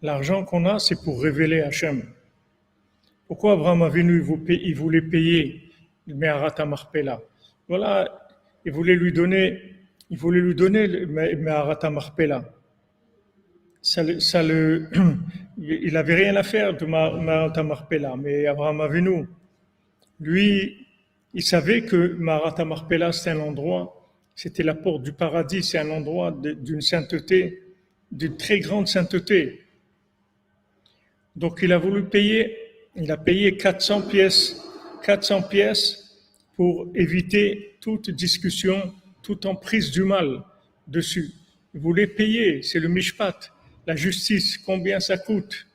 [SPEAKER 1] L'argent qu'on a, c'est pour révéler Hachem. Pourquoi Abraham Avinu, il voulait payer le Meharat Marpella? Voilà, il voulait lui donner le Meharat Marpella. Il n'avait rien à faire de Meharat Marpella, mais Abraham Avinu, lui, il savait que Meharat Marpella, c'était un endroit, c'était la porte du paradis, c'est un endroit d'une sainteté, d'une très grande sainteté. Donc il a voulu payer, il a payé 400 pièces pour éviter toute discussion, toute emprise du mal dessus. Il voulait payer, c'est le mishpat, la justice, combien ça coûte.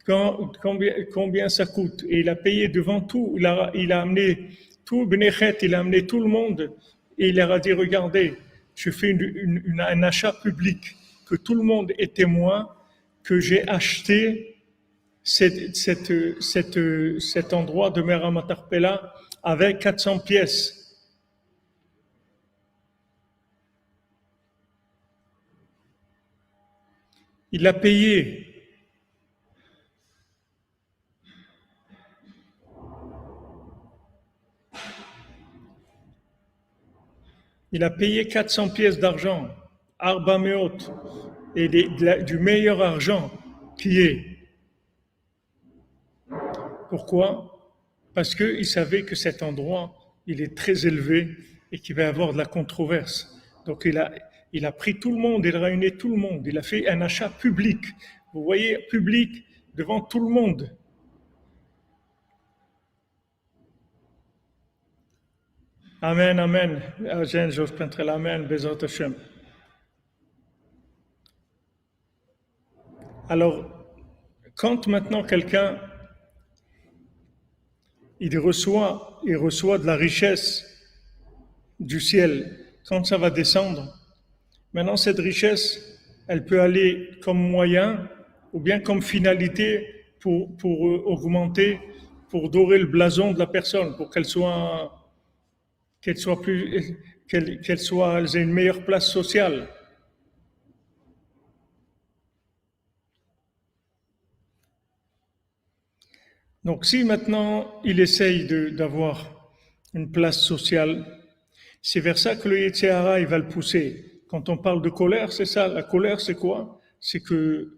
[SPEAKER 1] Combien ça coûte. Et il a payé devant tout, il a amené tout Benechet, il a amené tout le monde et il leur a dit, regardez, je fais un achat public, que tout le monde est témoin, que j'ai acheté cet endroit de Meharat Marpella avec 400 pièces. Il a payé. Il a payé 400 pièces d'argent, Arba Meot, et du meilleur argent qui est. Pourquoi? Parce qu'il savait que cet endroit, il est très élevé et qu'il va y avoir de la controverse. Donc il a pris tout le monde, il a réuni tout le monde, il a fait un achat public. Vous voyez, public, devant tout le monde. Amen, amen. J'ose peindre l'amen, Bezrat Hashem. Alors, quand maintenant quelqu'un il reçoit de la richesse du ciel, quand ça va descendre, maintenant cette richesse, elle peut aller comme moyen ou bien comme finalité pour augmenter, pour dorer le blason de la personne, pour qu'elle ait une meilleure place sociale. Donc si maintenant il essaye d'avoir une place sociale, c'est vers ça que le Yetzer Hara il va le pousser. Quand on parle de colère, c'est ça. La colère, c'est quoi? C'est que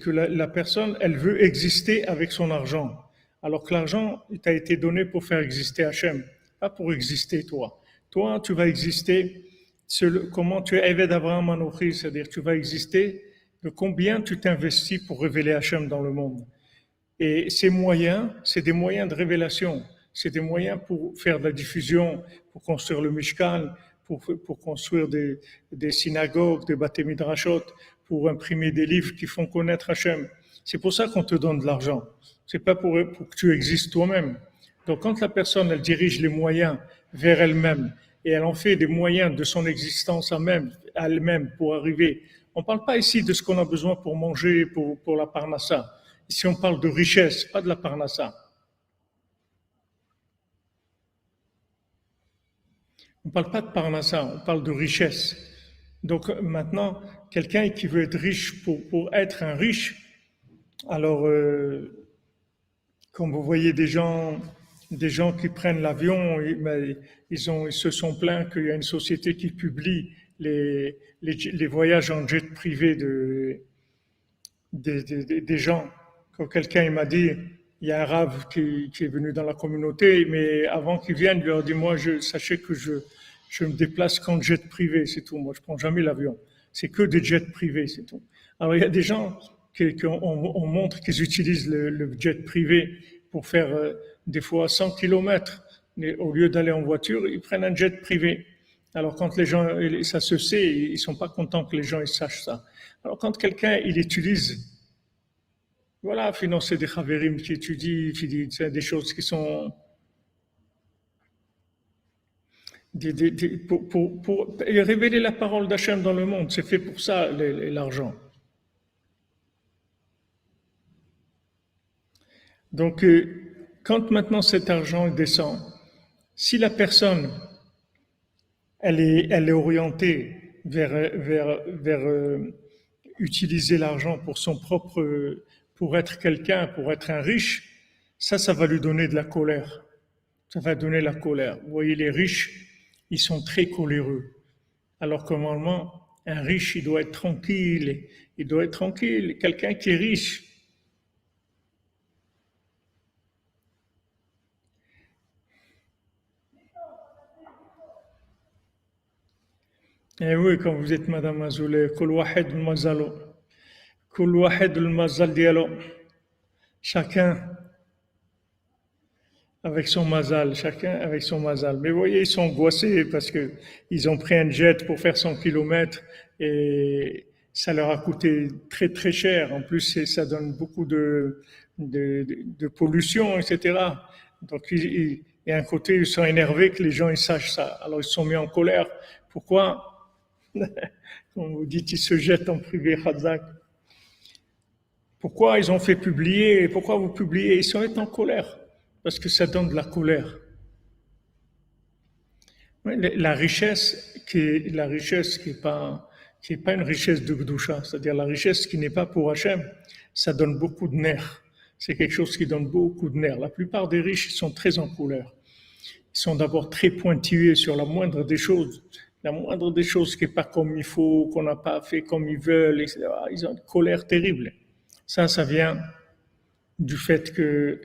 [SPEAKER 1] la personne, elle veut exister avec son argent. Alors que l'argent, il t'a été donné pour faire exister Hachem, pas pour exister toi. Toi, tu vas exister, comment tu es Eved Avraham Anochi, c'est-à-dire tu vas exister de combien tu t'investis pour révéler Hachem dans le monde. Et ces moyens, c'est des moyens de révélation. C'est des moyens pour faire de la diffusion, pour construire le Mishkan, pour construire des synagogues, des Bate Midrashot, pour imprimer des livres qui font connaître Hachem. C'est pour ça qu'on te donne de l'argent. C'est pas pour que tu existes toi-même. Donc quand la personne, elle dirige les moyens vers elle-même et elle en fait des moyens de son existence à elle-même pour arriver. On ne parle pas ici de ce qu'on a besoin pour manger, pour la parnassa. Ici, on parle de richesse, pas de la parnassa. On ne parle pas de parnassa, on parle de richesse. Donc maintenant, quelqu'un qui veut être riche pour être un riche, alors quand vous voyez des gens qui prennent l'avion, ils se sont plaints qu'il y a une société qui publie les voyages en jet privé des gens. Quand quelqu'un m'a dit, il y a un rave qui est venu dans la communauté, mais avant qu'il vienne, il leur dit, moi, sachez que je me déplace qu'en jet privé, c'est tout. Moi, je prends jamais l'avion. C'est que des jets privés, c'est tout. Alors, il y a des gens on montre qu'ils utilisent le jet privé pour faire des fois 100 kilomètres. Mais au lieu d'aller en voiture, ils prennent un jet privé. Alors, quand les gens, ça se sait, ils sont pas contents que les gens ils sachent ça. Alors, quand quelqu'un, il utilise, voilà, financer des chavérim qui étudient, c'est des choses qui sont pour révéler la parole d'Hachem dans le monde. C'est fait pour ça, l'argent. Donc, quand maintenant cet argent descend, si la personne, elle est orientée vers utiliser l'argent pour son propre, pour être quelqu'un, pour être un riche, ça va lui donner de la colère. Ça va donner la colère. Vous voyez, les riches, ils sont très coléreux. Alors que normalement, un riche, il doit être tranquille. Il doit être tranquille. Quelqu'un qui est riche, eh oui, quand vous êtes Madame Azoulay, kul wahed al-mazalo, kul wahed al-mazal dialo. Chacun avec son mazal, chacun avec son mazal. Mais vous voyez, ils sont angoissés parce que ils ont pris un jet pour faire 100 kilomètres et ça leur a coûté très très cher. En plus, ça donne beaucoup de pollution, etc. Donc, et à un côté, ils sont énervés que les gens ils sachent ça. Alors, ils se sont mis en colère. Pourquoi? Comme vous dites, ils se jettent en privé, Khazak. Pourquoi ils ont fait publier? Pourquoi vous publiez? Ils sont en colère. Parce que ça donne de la colère. La richesse qui est pas une richesse de Gdusha, c'est-à-dire la richesse qui n'est pas pour Hachem, ça donne beaucoup de nerfs. C'est quelque chose qui donne beaucoup de nerfs. La plupart des riches, ils sont très en colère. Ils sont d'abord très pointillés sur la moindre des choses. La moindre des choses qui n'est pas comme il faut, qu'on n'a pas fait comme ils veulent, etc. Ils ont une colère terrible. Ça vient du fait que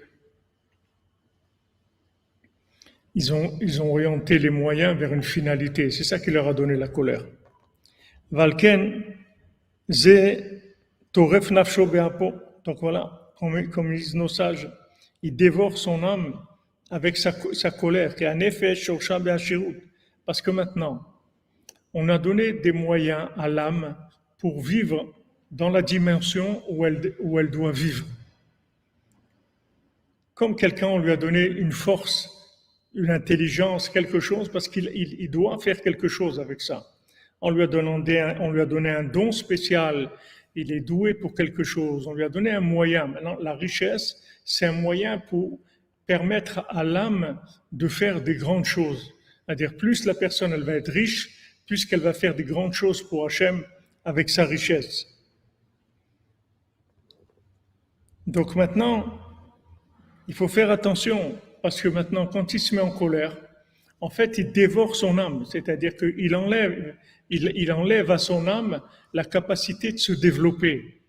[SPEAKER 1] ils ont orienté les moyens vers une finalité. C'est ça qui leur a donné la colère. Valken, ze toref nafsho be'apo. Donc voilà, comme disent nos sages, il dévore son âme avec sa colère, qui est un effet shosha be'ashirut. Parce que maintenant, on a donné des moyens à l'âme pour vivre dans la dimension où elle doit vivre. Comme quelqu'un, on lui a donné une force, une intelligence, quelque chose, parce qu'il doit faire quelque chose avec ça. On lui a donné un don spécial, il est doué pour quelque chose, on lui a donné un moyen. Maintenant, la richesse, c'est un moyen pour permettre à l'âme de faire des grandes choses. C'est-à-dire, plus la personne elle va être riche, plus qu'elle va faire des grandes choses pour Hachem avec sa richesse. Donc maintenant, il faut faire attention, parce que maintenant, quand il se met en colère, en fait, il dévore son âme, c'est-à-dire qu'il enlève à son âme la capacité de se développer.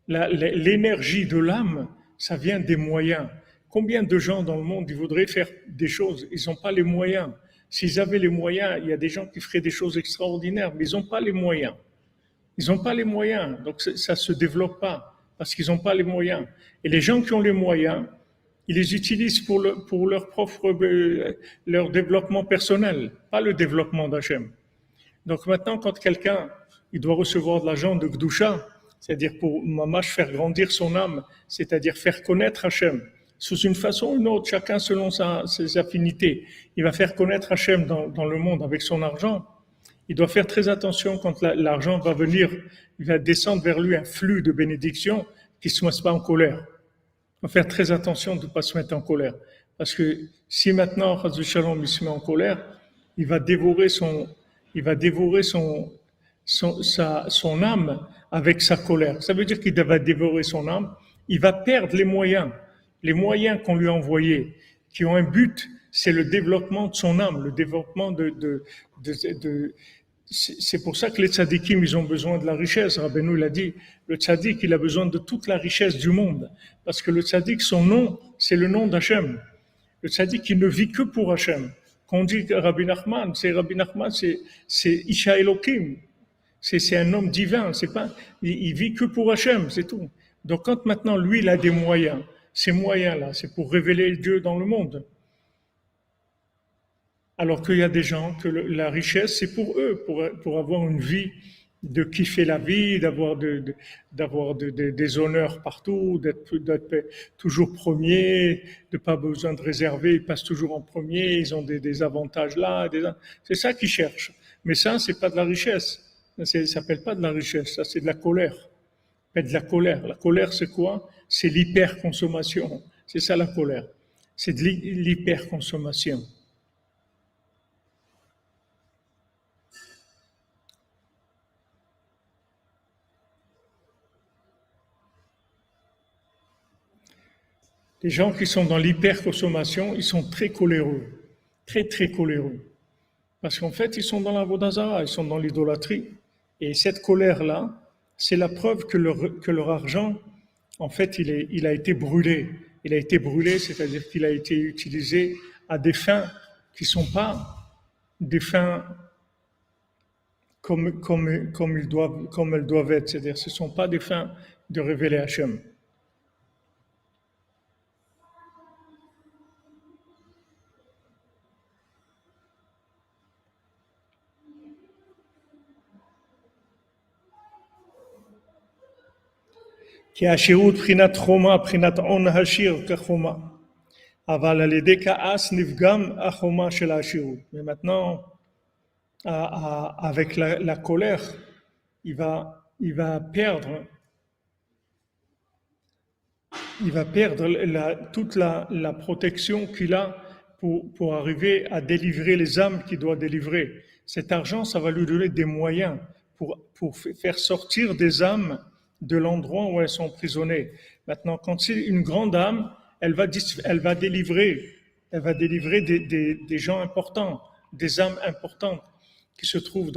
[SPEAKER 1] L'énergie de l'âme, ça vient des moyens. Combien de gens dans le monde, ils voudraient faire des choses, ils n'ont pas les moyens. S'ils avaient les moyens, il y a des gens qui feraient des choses extraordinaires, mais ils n'ont pas les moyens. Ils n'ont pas les moyens, donc ça ne se développe pas, parce qu'ils n'ont pas les moyens. Et les gens qui ont les moyens, ils les utilisent pour leur développement personnel, pas le développement d'Hachem. Donc maintenant, quand quelqu'un il doit recevoir de l'argent de Gdusha, c'est-à-dire pour mamash faire grandir son âme, c'est-à-dire faire connaître Hachem, sous une façon ou une autre, chacun selon ses affinités. Il va faire connaître Hachem dans le monde avec son argent. Il doit faire très attention quand l'argent va venir, il va descendre vers lui un flux de bénédiction qui ne se mette pas en colère. Il faut faire très attention de ne pas se mettre en colère. Parce que si maintenant, Chazou Shalom, il se met en colère, il va dévorer son âme avec sa colère. Ça veut dire qu'il va dévorer son âme. Il va perdre les moyens qu'on lui a envoyés, qui ont un but, c'est le développement de son âme, le développement c'est pour ça que les tzadikim, ils ont besoin de la richesse. Rabbeinu l'a dit, le tzadik, il a besoin de toute la richesse du monde. Parce que le tzadik, son nom, c'est le nom d'Hachem. Le tzadik, il ne vit que pour Hachem. Quand on dit Rabbi Nachman, c'est Isha Elohim. C'est un homme divin. Il vit que pour Hachem, c'est tout. Donc quand maintenant, lui, il a des moyens, ces moyens-là, c'est pour révéler Dieu dans le monde. Alors qu'il y a des gens que la richesse, c'est pour eux, pour avoir une vie, de kiffer la vie, d'avoir des honneurs partout, d'être toujours premier, de pas besoin de réserver, ils passent toujours en premier, ils ont des avantages là, c'est ça qu'ils cherchent. Mais ça, c'est pas de la richesse. Ça s'appelle pas de la richesse, ça c'est de la colère. Ça de la colère. La colère, c'est quoi? C'est l'hyperconsommation. C'est ça la colère. C'est de l'hyperconsommation. Les gens qui sont dans l'hyperconsommation, ils sont très coléreux, très très coléreux. Parce qu'en fait, ils sont dans la vodazara, ils sont dans l'idolâtrie. Et cette colère-là, c'est la preuve que leur argent, en fait, il a été brûlé. Il a été brûlé, c'est-à-dire qu'il a été utilisé à des fins qui ne sont pas des fins comme elles doivent être. C'est-à-dire ce ne sont pas des fins de révéler Hachem. כי השירות בחינת חומה, בחינת הון העשיר כחומה. אבל על ידי כעס נפגם החומה של העשירות. Mais maintenant, avec la colère, il va perdre toute la protection qu'il a pour arriver à délivrer les âmes qu'il doit délivrer. Cet argent, ça va lui donner des moyens pour faire sortir des âmes de l'endroit où elles sont emprisonnées. Maintenant, quand c'est une grande âme, elle va délivrer des gens importants, des âmes importantes qui se trouvent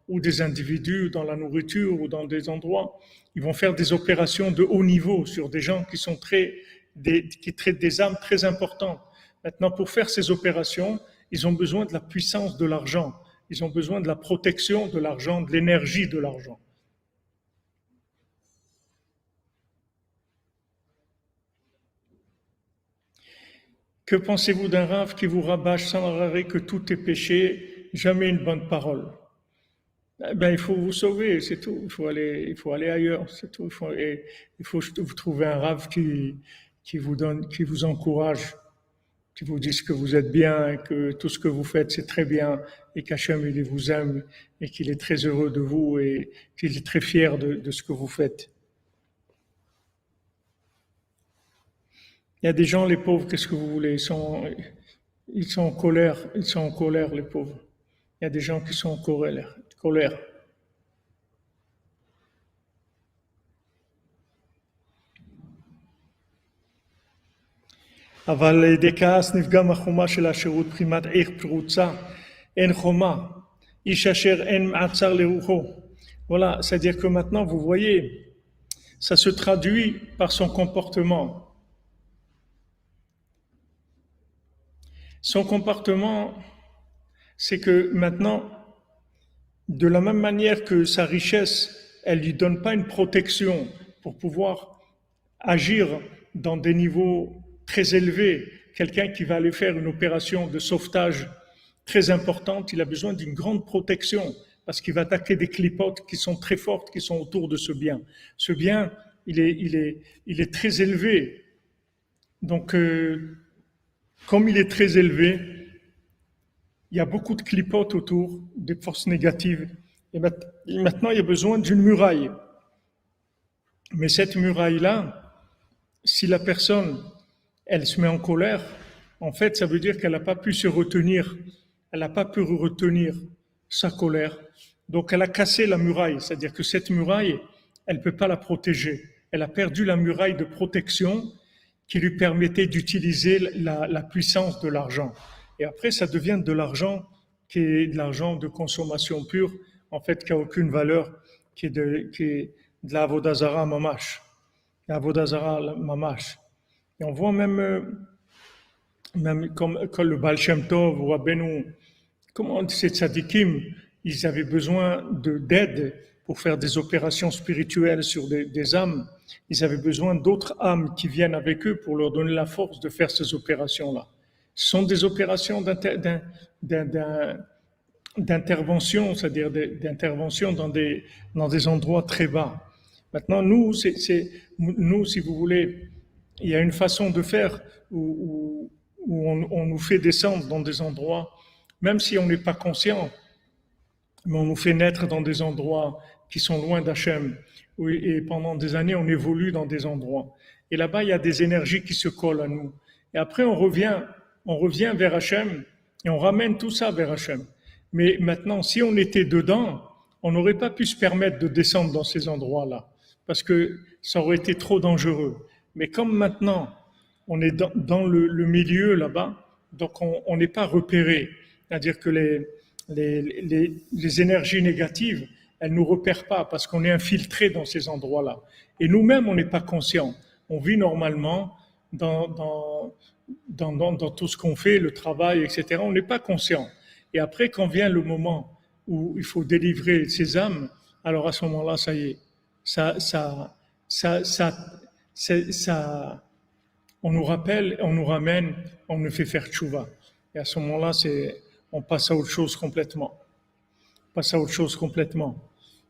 [SPEAKER 1] ou des individus, dans la nourriture ou dans des endroits. Ils vont faire des opérations de haut niveau sur des gens qui traitent des âmes très importantes. Maintenant, pour faire ces opérations, ils ont besoin de la puissance de l'argent. Ils ont besoin de la protection de l'argent, de l'énergie de l'argent. Que pensez-vous d'un rave qui vous rabâche sans arrêt que tout est péché, jamais une bonne parole? Il faut vous sauver, c'est tout. Il faut aller ailleurs, c'est tout. Il faut vous trouver un rave qui vous encourage, qui vous dise que vous êtes bien, que tout ce que vous faites c'est très bien, et qu'Hachem il vous aime et qu'il est très heureux de vous et qu'il est très fier de ce que vous faites. Il y a des gens, les pauvres, qu'est-ce que vous voulez? Ils sont en colère, les pauvres. Il y a des gens qui sont en colère. אבל על ידי כעס נפגם החומה של השירות בחינת איך פרוצה, אין חומה, איש אשר אין מעצר לרוחו. Voilà, c'est-à-dire que maintenant, vous voyez, ça se traduit par son comportement. Son comportement, c'est que maintenant, de la même manière que sa richesse, elle lui donne pas une protection pour pouvoir agir dans des niveaux très élevés. Quelqu'un qui va aller faire une opération de sauvetage très importante, il a besoin d'une grande protection parce qu'il va attaquer des clipotes qui sont très fortes, qui sont autour de ce bien. Ce bien, il est très élevé. Donc, comme il est très élevé, il y a beaucoup de clipotes autour, des forces négatives. Et maintenant, il y a besoin d'une muraille. Mais cette muraille-là, si la personne, elle se met en colère, en fait, ça veut dire qu'elle n'a pas pu se retenir, elle n'a pas pu retenir sa colère. Donc, elle a cassé la muraille, c'est-à-dire que cette muraille, elle ne peut pas la protéger. Elle a perdu la muraille de protection qui lui permettait d'utiliser la puissance de l'argent. Et après, ça devient de l'argent qui est de l'argent de consommation pure, en fait, qui n'a aucune valeur, qui est de la Vodazara Mamash. La Vodazara Mamash. Et on voit même comme le Baal Shem Tov ou Rabbeinu, comment ces tzadikim, ils avaient besoin d'aide pour faire des opérations spirituelles sur des âmes. Ils avaient besoin d'autres âmes qui viennent avec eux pour leur donner la force de faire ces opérations-là. Ce sont des opérations d'intervention, c'est-à-dire d'intervention dans des endroits très bas. Maintenant, nous, nous, si vous voulez, il y a une façon de faire où on nous fait descendre dans des endroits, même si on n'est pas conscient, mais on nous fait naître dans des endroits qui sont loin d'Hachem. Et pendant des années, on évolue dans des endroits. Et là-bas, il y a des énergies qui se collent à nous. Et après, on revient vers Hachem et on ramène tout ça vers Hachem. Mais maintenant, si on était dedans, on n'aurait pas pu se permettre de descendre dans ces endroits-là, parce que ça aurait été trop dangereux. Mais comme maintenant, on est dans le milieu là-bas, donc on n'est pas repéré. C'est-à-dire que les énergies négatives, elles ne nous repèrent pas parce qu'on est infiltré dans ces endroits-là. Et nous-mêmes, on n'est pas conscient. On vit normalement dans tout ce qu'on fait, le travail, etc. On n'est pas conscient. Et après, quand vient le moment où il faut délivrer ces âmes, alors à ce moment-là, ça y est, on nous rappelle, on nous ramène, on nous fait faire tchouva. Et à ce moment-là, on passe à autre chose complètement. On passe à autre chose complètement.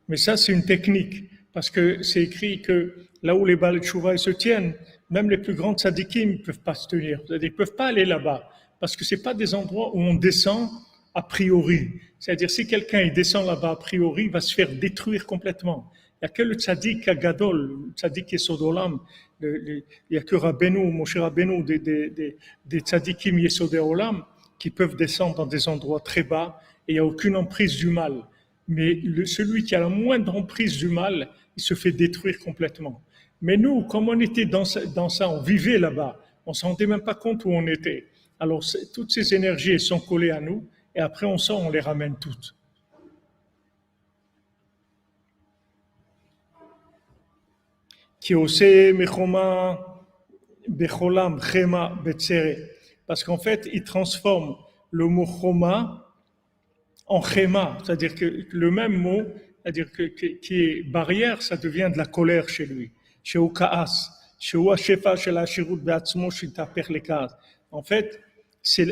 [SPEAKER 1] Mais ça, c'est une technique, parce que c'est écrit que là où les balles de tchouva se tiennent, même les plus grands tzadikim ne peuvent pas se tenir. C'est-à-dire ils ne peuvent pas aller là-bas, parce que ce n'est pas des endroits où on descend a priori. C'est-à-dire si quelqu'un il descend là-bas a priori, il va se faire détruire complètement. Il n'y a que le tzaddik Agadol, le tzaddik Yesodolam, il n'y a que Rabbeinu, Moshe Rabbeinu, des tzaddikim Yesodé Olam, qui peuvent descendre dans des endroits très bas et il n'y a aucune emprise du mal. Mais celui qui a la moindre emprise du mal, il se fait détruire complètement. Mais nous, comme on était dans ça, on vivait là-bas, on ne se rendait même pas compte où on était. Alors toutes ces énergies sont collées à nous et après on sort, on les ramène toutes. Qui osé mechoma becholam chema betzere. Parce qu'en fait, il transforme le mot choma en chema, c'est-à-dire que le même mot, c'est-à-dire qui est barrière, ça devient de la colère chez lui. Chez Okaas, chez Ouashefa, chez la Shirut Beatzmo, chez Taper les Kaas. En fait, c'est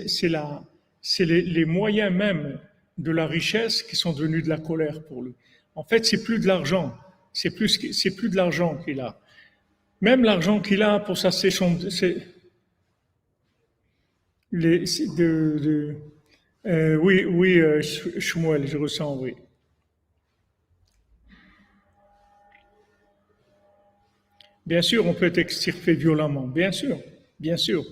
[SPEAKER 1] les moyens même de la richesse qui sont devenus de la colère pour lui. En fait, c'est plus de l'argent, c'est plus de l'argent qu'il a. Même l'argent qu'il a pour sa séchon, oui, Shmuel, je ressens, oui. Bien sûr, on peut être extirpé violemment, bien sûr, bien sûr.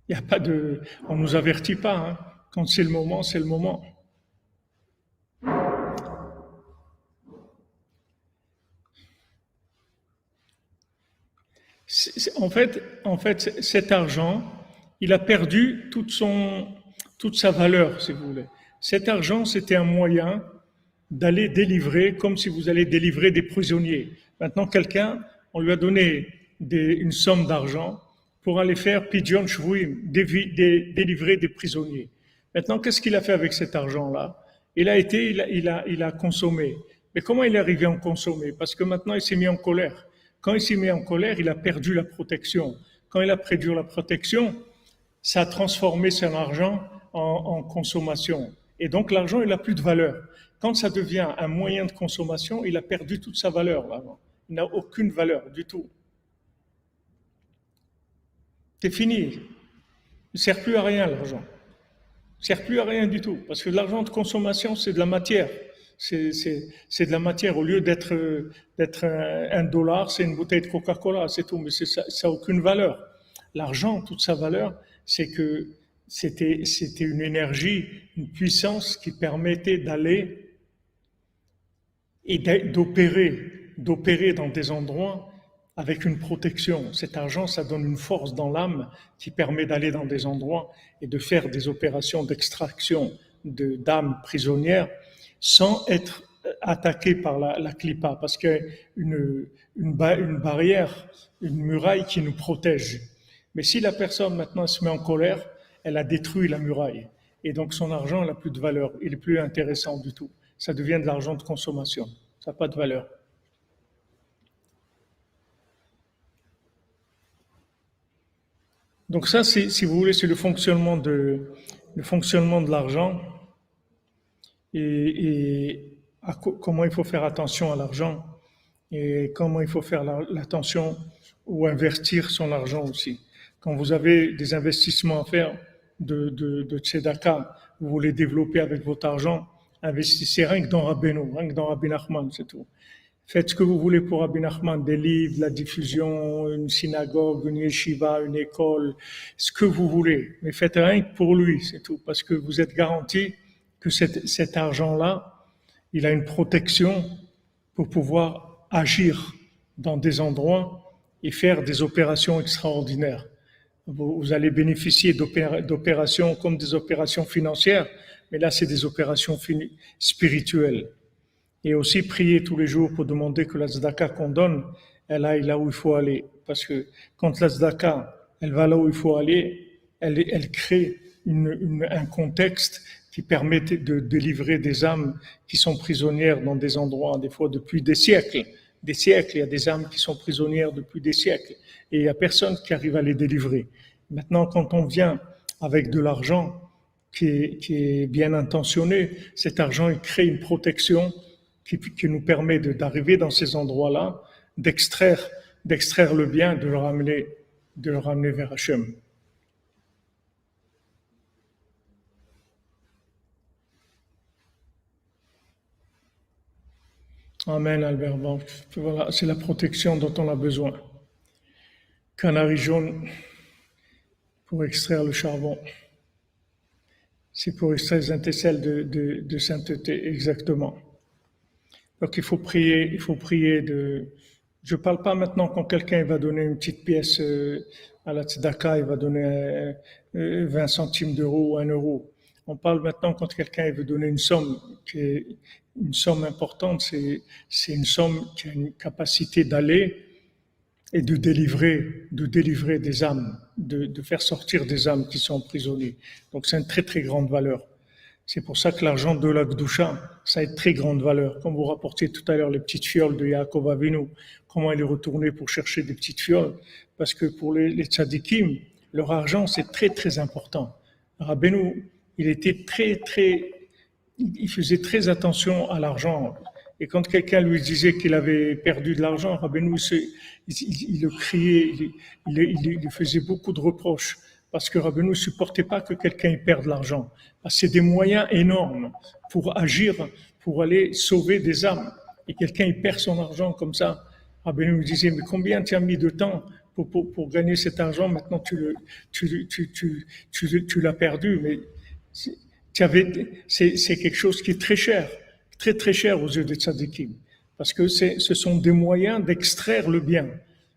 [SPEAKER 1] Il n'y a pas de, on nous avertit pas, hein. Quand c'est le moment, c'est le moment. En fait, cet argent, il a perdu toute sa valeur, si vous voulez. Cet argent, c'était un moyen d'aller délivrer, comme si vous allez délivrer des prisonniers. Maintenant, quelqu'un, on lui a donné une somme d'argent pour aller faire pidyon shvuim, délivrer des prisonniers. Maintenant, qu'est-ce qu'il a fait avec cet argent-là? Il a consommé. Mais comment il est arrivé à en consommer? Parce que maintenant, il s'est mis en colère. Quand il s'est mis en colère, il a perdu la protection. Quand il a perdu la protection, ça a transformé son argent en consommation. Et donc l'argent, il n'a plus de valeur. Quand ça devient un moyen de consommation, il a perdu toute sa valeur. Là. Il n'a aucune valeur du tout. C'est fini. Il ne sert plus à rien l'argent. Ne sert plus à rien du tout. Parce que l'argent de consommation, c'est de la matière. C'est de la matière. Au lieu d'être un dollar, c'est une bouteille de Coca-Cola, c'est tout. Mais ça n'a aucune valeur. L'argent, toute sa valeur, c'est que c'était une énergie, une puissance qui permettait d'aller et d'opérer dans des endroits avec une protection. Cet argent, ça donne une force dans l'âme qui permet d'aller dans des endroits et de faire des opérations d'extraction d'âmes prisonnières sans être attaqué par la clipa, parce qu'il y a une barrière, une muraille qui nous protège. Mais si la personne maintenant se met en colère, elle a détruit la muraille. Et donc son argent n'a plus de valeur, il n'est plus intéressant du tout. Ça devient de l'argent de consommation, ça n'a pas de valeur. Donc ça, si vous voulez, c'est le fonctionnement de l'argent et comment il faut faire attention à l'argent et comment il faut faire l'attention ou investir son argent aussi. Quand vous avez des investissements à faire de tzedaka, vous voulez développer avec votre argent, investissez rien que dans Rabbeinu, rien que dans Rabbi Nachman, c'est tout. Faites ce que vous voulez pour Rabbi Nachman, des livres, la diffusion, une synagogue, une yeshiva, une école, ce que vous voulez. Mais faites rien que pour lui, c'est tout. Parce que vous êtes garanti que cet argent-là, il a une protection pour pouvoir agir dans des endroits et faire des opérations extraordinaires. Vous allez bénéficier d'opérations comme des opérations financières, mais là, c'est des opérations spirituelles. Et aussi prier tous les jours pour demander que la tzedaka qu'on donne, elle aille là où il faut aller. Parce que quand la tzedaka, elle va là où il faut aller, elle crée un contexte qui permet de délivrer des âmes qui sont prisonnières dans des endroits, des fois depuis des siècles. Des siècles, il y a des âmes qui sont prisonnières depuis des siècles. Et il n'y a personne qui arrive à les délivrer. Maintenant, quand on vient avec de l'argent qui est bien intentionné, cet argent, il crée une protection qui nous permet d'arriver dans ces endroits-là, d'extraire le bien, de le ramener vers Hachem. Amen, Albert. Bon, voilà, c'est la protection dont on a besoin. Canari jaune pour extraire le charbon. C'est pour extraire les antécelles de sainteté, exactement. Donc il faut prier Je ne parle pas maintenant quand quelqu'un va donner une petite pièce à la tzedaka, il va donner 20 centimes d'euros ou 1 euro. On parle maintenant quand quelqu'un veut donner une somme qui est une somme importante, c'est une somme qui a une capacité d'aller et de délivrer des âmes, de faire sortir des âmes qui sont emprisonnées. Donc c'est une très très grande valeur. C'est pour ça que l'argent de la Gdusha, ça a une très grande valeur. Comme vous rapportiez tout à l'heure les petites fioles de Yaakov Avinu, comment il est retourné pour chercher des petites fioles, parce que pour les tzadikim, leur argent c'est très très important. Rabbeinu, il faisait très attention à l'argent. Et quand quelqu'un lui disait qu'il avait perdu de l'argent, Rabbeinu, il le criait, il faisait beaucoup de reproches. Parce que Rabbeinu ne supportait pas que quelqu'un perde de l'argent. Parce que c'est des moyens énormes pour agir, pour aller sauver des âmes. Et quelqu'un il perd son argent comme ça. Rabbeinu me disait, mais combien tu as mis de temps pour gagner cet argent? Maintenant tu l'as perdu. Mais c'est quelque chose qui est très cher, très très cher aux yeux des tzadikim. Parce que ce sont des moyens d'extraire le bien.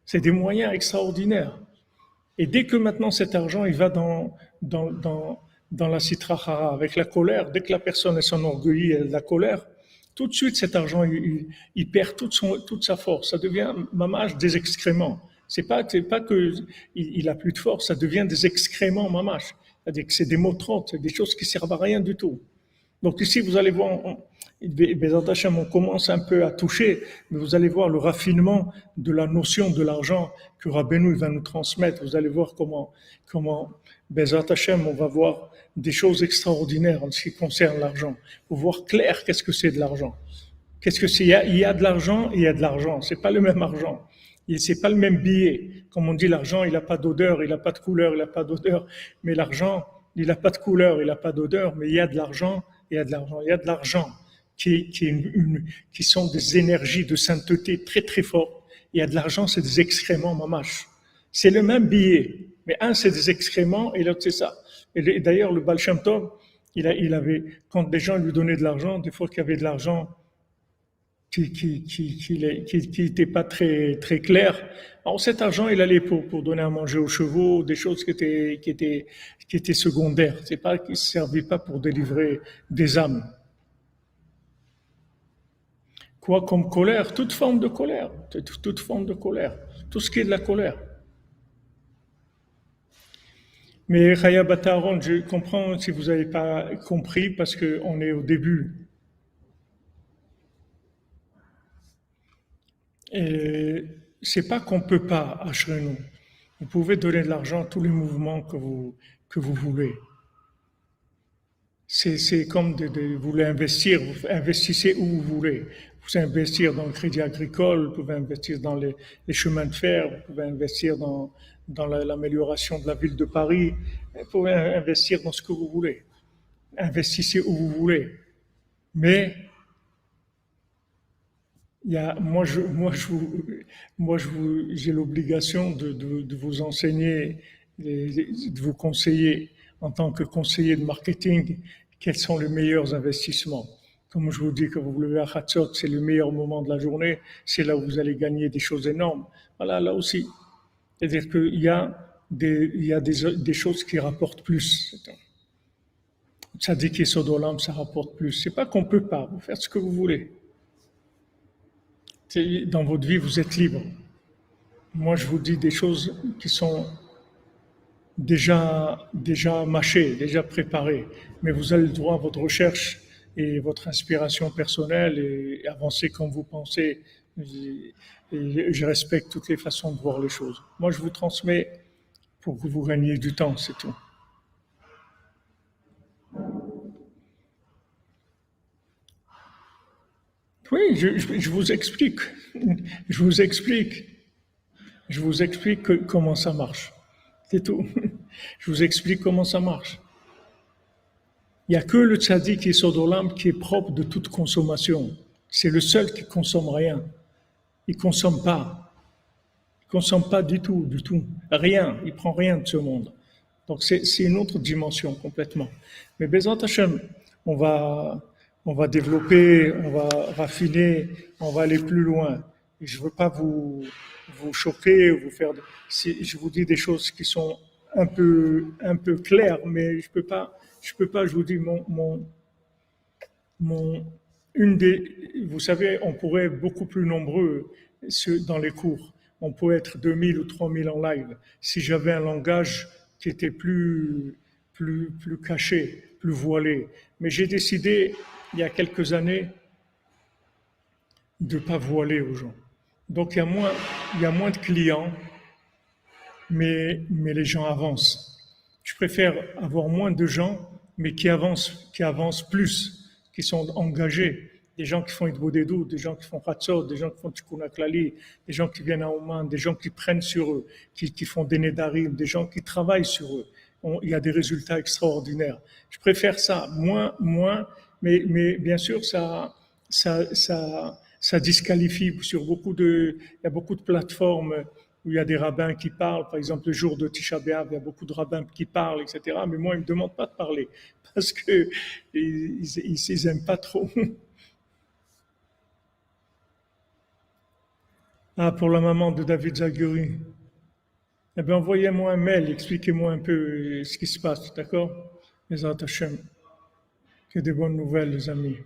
[SPEAKER 1] C'est des moyens extraordinaires. Et dès que maintenant cet argent il va dans la sitra hara avec la colère, dès que la personne s'enorgueillit de la colère, tout de suite cet argent il perd toute sa force. Ça devient mamash des excréments. C'est pas que il a plus de force, ça devient des excréments mamash. C'est-à-dire que c'est des motrotes, c'est des choses qui servent à rien du tout. Donc ici vous allez voir, on commence un peu à toucher, mais vous allez voir le raffinement de la notion de l'argent que Rabbeinu va nous transmettre. Vous allez voir comment Bezat Hashem, on va voir des choses extraordinaires en ce qui concerne l'argent. Pour voir clair qu'est-ce que c'est de l'argent. Qu'est-ce que c'est? Il y a de l'argent et il y a de l'argent. C'est pas le même argent. Et c'est pas le même billet. Comme on dit, l'argent, il n'a pas d'odeur, il n'a pas de couleur, il n'a pas d'odeur. Mais l'argent, il n'a pas de couleur, il n'a pas d'odeur, mais il y a de l'argent, il y a de l'argent, il y a de l'argent qui sont des énergies de sainteté très très fortes. Il y a de l'argent, c'est des excréments mamache. C'est le même billet, mais un c'est des excréments et l'autre c'est ça. Et d'ailleurs, le Baal Shem Tov, il avait, quand des gens lui donnaient de l'argent, des fois qu'il y avait de l'argent qui n'était pas très, très clair. Alors cet argent, il allait pour donner à manger aux chevaux, des choses qui étaient secondaires. C'est pas, qui ne servaient pas pour délivrer des âmes. Quoi comme colère? Toute forme de colère. Toute forme de colère. Tout ce qui est de la colère. Mais Chaya Bataron, je comprends si vous n'avez pas compris parce qu'on est au début. Et c'est pas qu'on peut pas, Ashrenou. Vous pouvez donner de l'argent à tous les mouvements que vous voulez. C'est comme vous voulez investir, vous investissez où vous voulez. Vous pouvez investir dans le crédit agricole, vous pouvez investir dans les chemins de fer, vous pouvez investir dans l'amélioration de la ville de Paris, vous pouvez investir dans ce que vous voulez. Investissez où vous voulez. Mais j'ai l'obligation de vous enseigner, de vous conseiller en tant que conseiller de marketing quels sont les meilleurs investissements. Comme je vous dis que vous vous levez à Hatzot, c'est le meilleur moment de la journée, c'est là où vous allez gagner des choses énormes. Voilà, là aussi. C'est-à-dire qu'il y a des choses qui rapportent plus. Ça dit qu'il Sodolam, ça rapporte plus. C'est pas qu'on peut pas, vous faites ce que vous voulez. Dans votre vie, vous êtes libre. Moi, je vous dis des choses qui sont déjà mâchées, déjà préparées. Mais vous avez le droit à votre recherche et votre inspiration personnelle et avancer comme vous pensez. Et je respecte toutes les façons de voir les choses. Moi, je vous transmets pour que vous gagniez du temps, c'est tout. Oui, je vous explique. Je vous explique. Je vous explique comment ça marche. C'est tout. Je vous explique comment ça marche. Il n'y a que le tzaddik qui est Sodolam qui est propre de toute consommation. C'est le seul qui consomme rien. Il consomme pas. Il consomme pas du tout, du tout. Rien. Il prend rien de ce monde. Donc c'est une autre dimension complètement. Mais Bezat Hashem, on va développer, on va raffiner, on va aller plus loin. Et je veux pas vous choquer, vous faire. Si je vous dis des choses qui sont un peu claires, mais je peux pas. Je vous dis vous savez, on pourrait être beaucoup plus nombreux dans les cours. On pourrait être 2000 ou 3000 en live si j'avais un langage qui était plus caché, plus voilé. Mais j'ai décidé, il y a quelques années, de ne pas voiler aux gens. Donc il y a moins de clients, mais les gens avancent. Je préfère avoir moins de gens, mais qui avancent plus, qui sont engagés. Des gens qui font Idbodedou, des gens qui font Hatzot, des gens qui font Tikkun Klali, des gens qui viennent à Oman, des gens qui prennent sur eux, qui font des Nedarim, des gens qui travaillent sur eux. Il y a des résultats extraordinaires. Je préfère ça, moins, mais bien sûr, ça disqualifie sur il y a beaucoup de plateformes où il y a des rabbins qui parlent, par exemple le jour de Tisha B'Av, il y a beaucoup de rabbins qui parlent, etc. Mais moi, ils me demandent pas de parler parce que ils aiment pas trop. Ah, pour la maman de David Zaguri. Eh bien, envoyez-moi un mail, expliquez-moi un peu ce qui se passe, d'accord? Les Hashem. Que des bonnes nouvelles, les amis.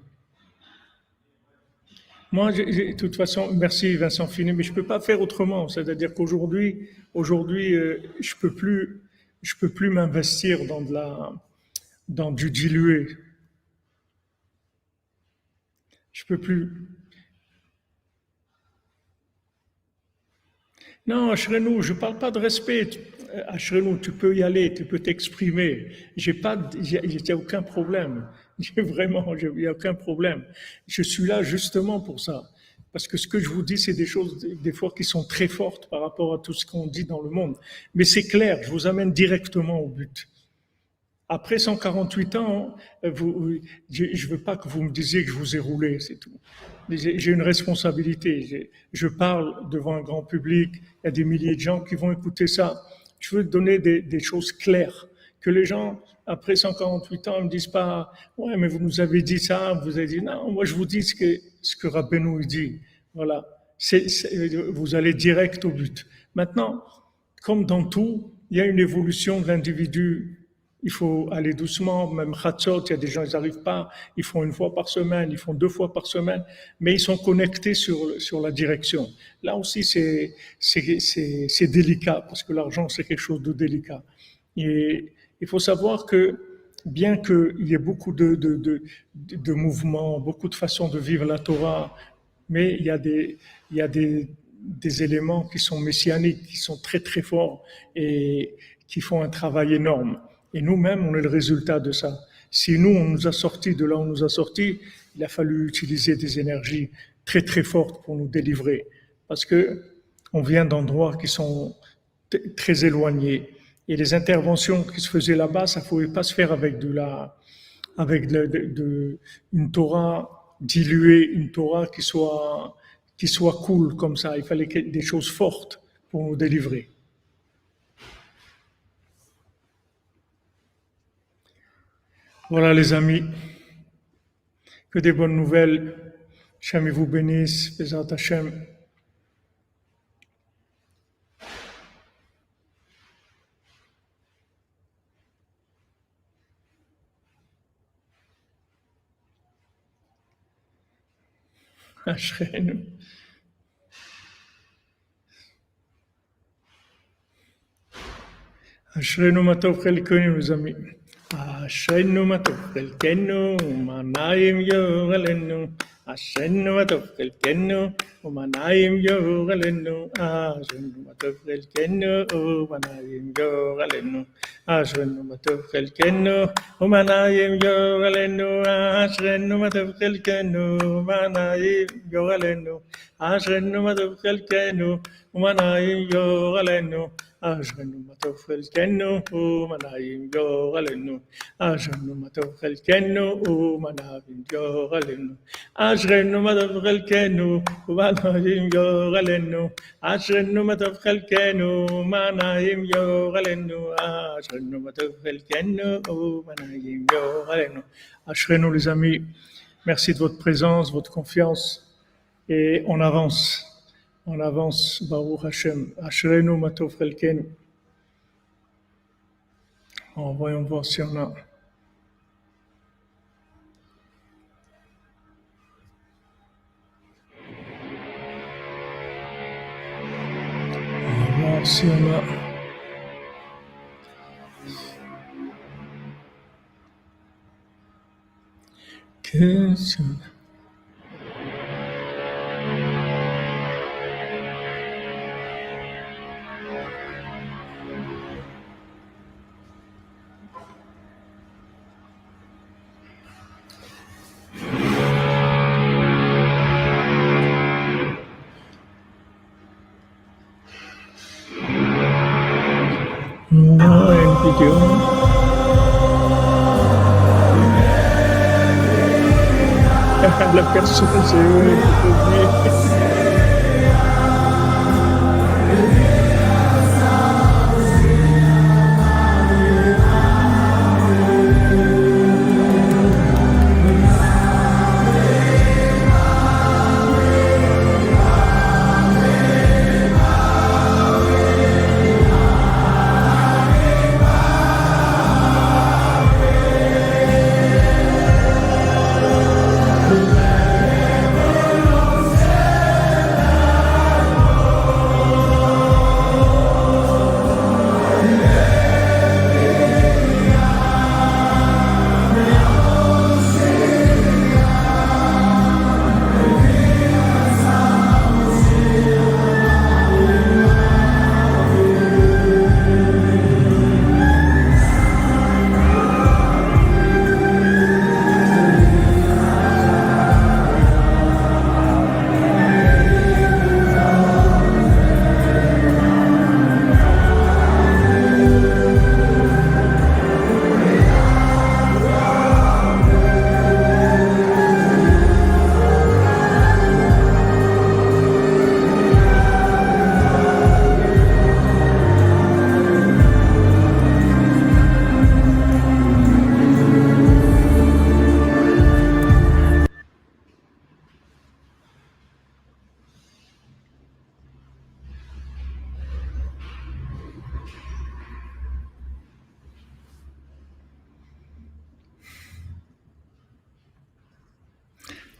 [SPEAKER 1] Moi, de toute façon, merci Vincent Finet, mais je peux pas faire autrement. C'est-à-dire qu'aujourd'hui, je peux plus m'investir dans du dilué. Je peux plus. Non, Ashrenou, je parle pas de respect. Ashrenou, tu peux y aller, tu peux t'exprimer. Il y a aucun problème. Il y a aucun problème. Je suis là justement pour ça. parce que ce que je vous dis, c'est des choses des fois qui sont très fortes par rapport à tout ce qu'on dit dans le monde. Mais c'est clair, je vous amène directement au but. Après 148 ans, je ne veux pas que vous me disiez que je vous ai roulé, c'est tout. J'ai une responsabilité. Je parle devant un grand public, il y a des milliers de gens qui vont écouter ça. Je veux donner des choses claires, que les gens, après 148 ans, ne me disent pas « Ouais, mais vous nous avez dit ça, vous avez dit non, moi je vous dis ce que Rabbeinu dit. » Voilà, vous allez direct au but. Maintenant, comme dans tout, il y a une évolution de l'individu. Il faut aller doucement, même Chatzot, il y a des gens, ils n'arrivent pas, ils font une fois par semaine, ils font 2 fois par semaine, mais ils sont connectés sur la direction. Là aussi, c'est délicat, parce que l'argent, c'est quelque chose de délicat. Et il faut savoir que, bien qu'il y ait beaucoup de mouvements, beaucoup de façons de vivre la Torah, mais il y a des éléments qui sont messianiques, qui sont très très forts et qui font un travail énorme. Et nous-mêmes, on est le résultat de ça. Si nous, on nous a sortis de là où on nous a sortis, il a fallu utiliser des énergies très très fortes pour nous délivrer. Parce que on vient d'endroits qui sont très éloignés. Et les interventions qui se faisaient là-bas, ça ne pouvait pas se faire avec une Torah diluée, une Torah qui soit cool comme ça. Il fallait des choses fortes pour nous délivrer. Voilà les amis, que des bonnes nouvelles. Hashem vous bénisse, Bezat Hashem. Ashrenu. Ashrenu matov chelkenu, les amis. Ashrenu matov chelkenu, umanayim yoralenu. Ashrenu matov chelkenu, umanayim yoralenu. Ashrenu matov chelkenu, umanayim yoralenu. Ashrenu matov chelkenu, umanayim yoralenu. Ashrenu matov chelkenu, umanayim yoralenu. Ashrenu matov chelkenu, umanayim yoralenu. Ashrenu matov chelkenu, umanayim yoralenu. Ashrenu matov chelkenu, umanayim yoralenu. Ashrenu matov chelkenu, umanayim yoralenu. Ashrenu matov chelkenu, umanayim yoralenu. Ashrenu matov chelkenu, umanayim yoralenu. Ashrenu les amis, merci de votre présence, votre confiance, et on avance. On avance, Baruch Hashem. Ashrenu matov chelkenu. Voyons voir si on a. On va voir si on a. Question. Vidéo. La personne, c'est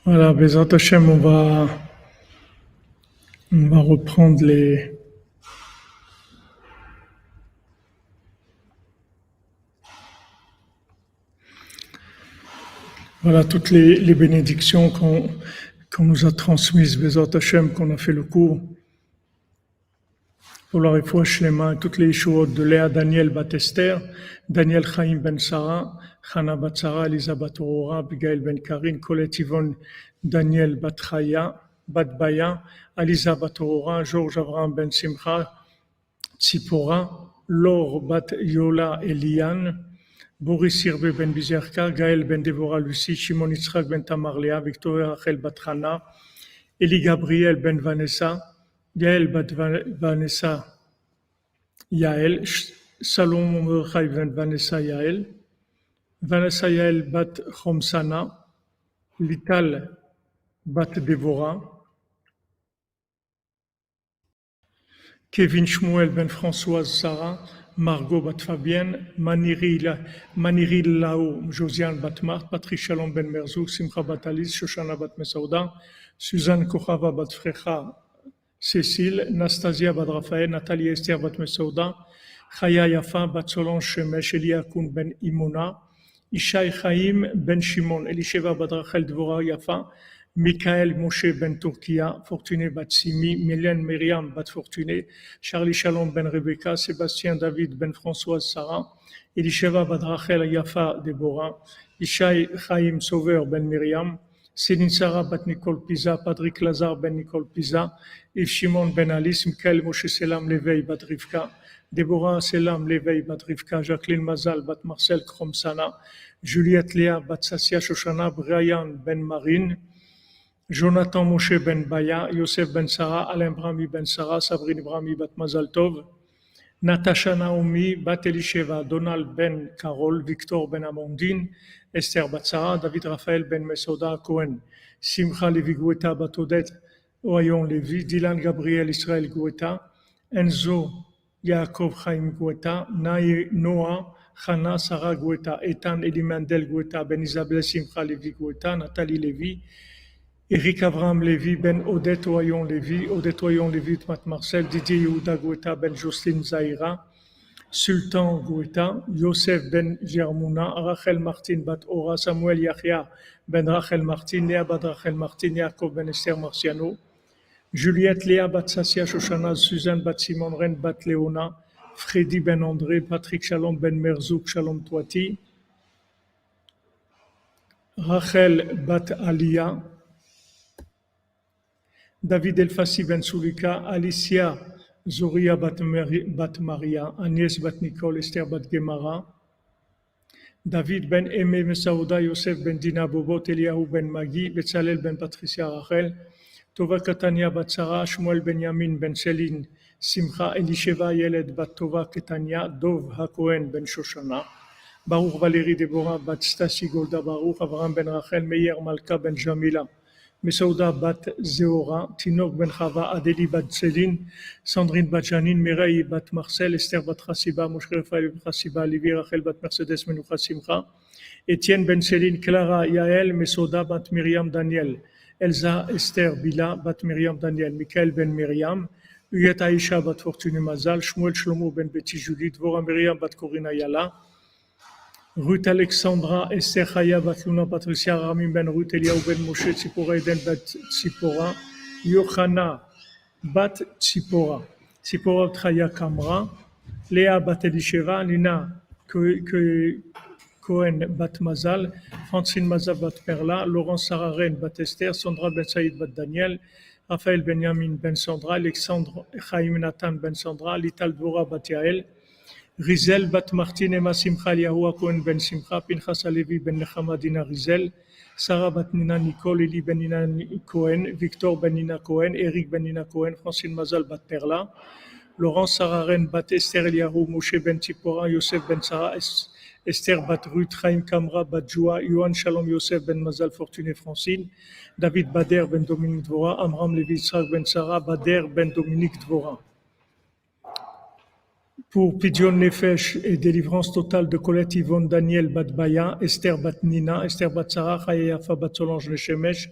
[SPEAKER 1] Voilà, Bezrat Hashem, on va reprendre voilà, toutes les bénédictions qu'on nous a transmises, Bezrat Hashem, qu'on a fait le cours. Pour la refouach shlema, toutes les Yeshuot de Léa, Daniel bat Esther, Daniel Chaim ben Sarah, Chana bat Sarah, Elisa bat Aurora, Abigail ben Karin, Colette Yvonne, Daniel bat Chaya, bat Baya, Aliza bat Aurora, Georges Abraham ben Simcha, Tzipora, Laure bat Yola Eliane, Boris Irbe ben Bizerka, Gaël ben Devorah Lucie, Shimon Yitzhak ben Tamar Léa, Victoria Rachel bat Chana, Eli Gabriel ben Vanessa, Yael bat Vanessa Yael, Salomon Mordechai ben Vanessa Yael, Vanessa Yael bat Chomsana, Lital bat Devorah, Kevin Shmuel ben Françoise Sarah, Margot bat Fabienne, Maniri Lao, Josiane bat Marthe, Patrick Shalom ben Merzouk, Simcha bat Alice, Shoshana bat Mesauda, Suzanne Kochava bat Frecha, Cécile, Nastasia bat Raphaël, Nathalie Esther bat Mesauda, Chaya Yafa bat Solange Shemesh, Eliakoun ben Imona, Ishaï Chaim ben Shimon, Elisheva bat Rachel Dvorah Yafa, Michael Moshe ben Turkia, Fortuné bat Simi, Mylène Myriam bat Fortuné, Charlie Shalom ben Rebecca, Sébastien David ben Françoise Sarah, Elisheva bat Rachel Yafa Deborah, Ishaï Chaim Sauveur ben Myriam, Céline Sarah bat Nicole Pisa, Patrick Lazare ben Nicole Pisa, Yves Shimon ben Alice, Michael Moshe Selam Leveil bat Rivka, Déborah Selam Leveil bat Rivka, Jacqueline Mazal bat Marcel Kromsana, Juliette Léa bat Sassia Shoshana, Brian ben Marine, Jonathan Moshe ben Baya, Yosef ben Sarah, Alain Brami ben Sarah, Sabrine Brami bat Mazal Tov, Natasha Naomi bat Elisheva, Donald ben Carol, Victor ben Amandine, Esther bat Sarah, David Raphaël ben Mesoda Cohen, Simcha Levi Goueta bat Odette, Oyon Levi, Dylan Gabriel Israël Goueta, Enzo Yaakov Chaim Goueta, Noah Chana Sarah Goueta, Ethan Elimandel Goueta, Ben Isabelle Simcha Levi Goueta, Nathalie Levi, Eric Abraham Lévy, Ben Odette Oyon Lévy, Odette Oyon Lévy, Mat Marcel, Didier Yehuda Goueta, Ben Jocelyne Zahira, Sultan Goueta, Yosef Ben Germouna, Rachel Martin Bat Ora, Samuel Yahya Ben Rachel Martin, Léa Bat Rachel Martin, Yaakov Ben Esther Marciano, Juliette Léa Bat Sassia Shoshana, Suzanne Bat Simon Ren Bat Léona, Freddy Ben André, Patrick Shalom Ben Merzouk, Shalom Toiti, Rachel Bat Alia, David Elfassi Ben Sulika, Alicia Zoria Bat Maria, Agnès Bat Nicole, Esther Bat Gemara, David Ben Aimé Mesaouda, Yosef Ben Dina Bobot, Eliahu Ben Magi, Betzalel Ben Patricia Rachel, Tova Katania Bat Sarah, Shmuel Ben Yamin Ben Céline, Simcha Elisheva Yeled Bat Tova Ketania, Dov Hakohen Ben Shoshana, Baruch Valérie Deborah Bat Stasi Golda Baruch, Avraham Ben Rachel, Meir Malka Ben Jamila, Mesouda Bat Zéora, Tinok Ben Chava, Adélie Bat Céline, Sandrine Bat Janine, Mireille Bat Marcel, Esther Bat Chassiba, Moshe Raphaël Bat Chassiba, Livie Rachel Bat Mercedes Menoucha Simcha, Étienne Ben Céline, Clara Yael, Mesouda Bat Myriam Daniel, Elsa Esther Bila Bat Myriam Daniel, Michael Ben Myriam, Huyet Aïcha Bat Fortune Mazal, Shmuel Shlomo Ben Betty Judith, Dvorah Myriam Bat Corina Yala, Ruth Alexandra, Esther Chaya, Bat Luna, Patricia, Ramim Ben Ruth, Eliaou Ben Moshe, Tzipora Eden, Bat Tzipora, Yochana, Bat Tzipora, Tzipora Chaya Kamra, Léa Bat Elisheva, Lina Cohen Bat Mazal, Francine Mazal Bat Perla, Laurence Sararen Bat Esther, Sandra Ben Saïd Bat Daniel, Raphaël Benjamin Ben Sandra, Alexandre Chaim Nathan Ben Sandra, Lital Dvora Bat Yael, Rizel Bat Martin Emma Simcha Eliyahu Cohen Ben Simcha, Pinchas Alevi Ben Nechama Dina Rizel, Sarah Bat Nina Nicole, Eli Ben Nina Cohen, Victor Ben Nina Cohen, Eric Ben Nina Cohen, Francine Mazal Bat Perla, Laurence Sararen Bat Esther Eliyahu, Moshe Ben Tzipora, Yosef Ben Sarah, Esther Bat Ruth, Chaim Kamra Bat Joua, Yohan Shalom Yosef Ben Mazal Fortuné Francine, David Bader Ben Dominique Dvora, Amram Levi Yitzhak Ben Sarah, Bader Ben Dominique Dvora. Pour Pidyon Nefesh et délivrance totale de Colette Yvonne Daniel Batbaya, Esther Batnina, Esther Batsara, Chayafa Batsolange Neshemesh,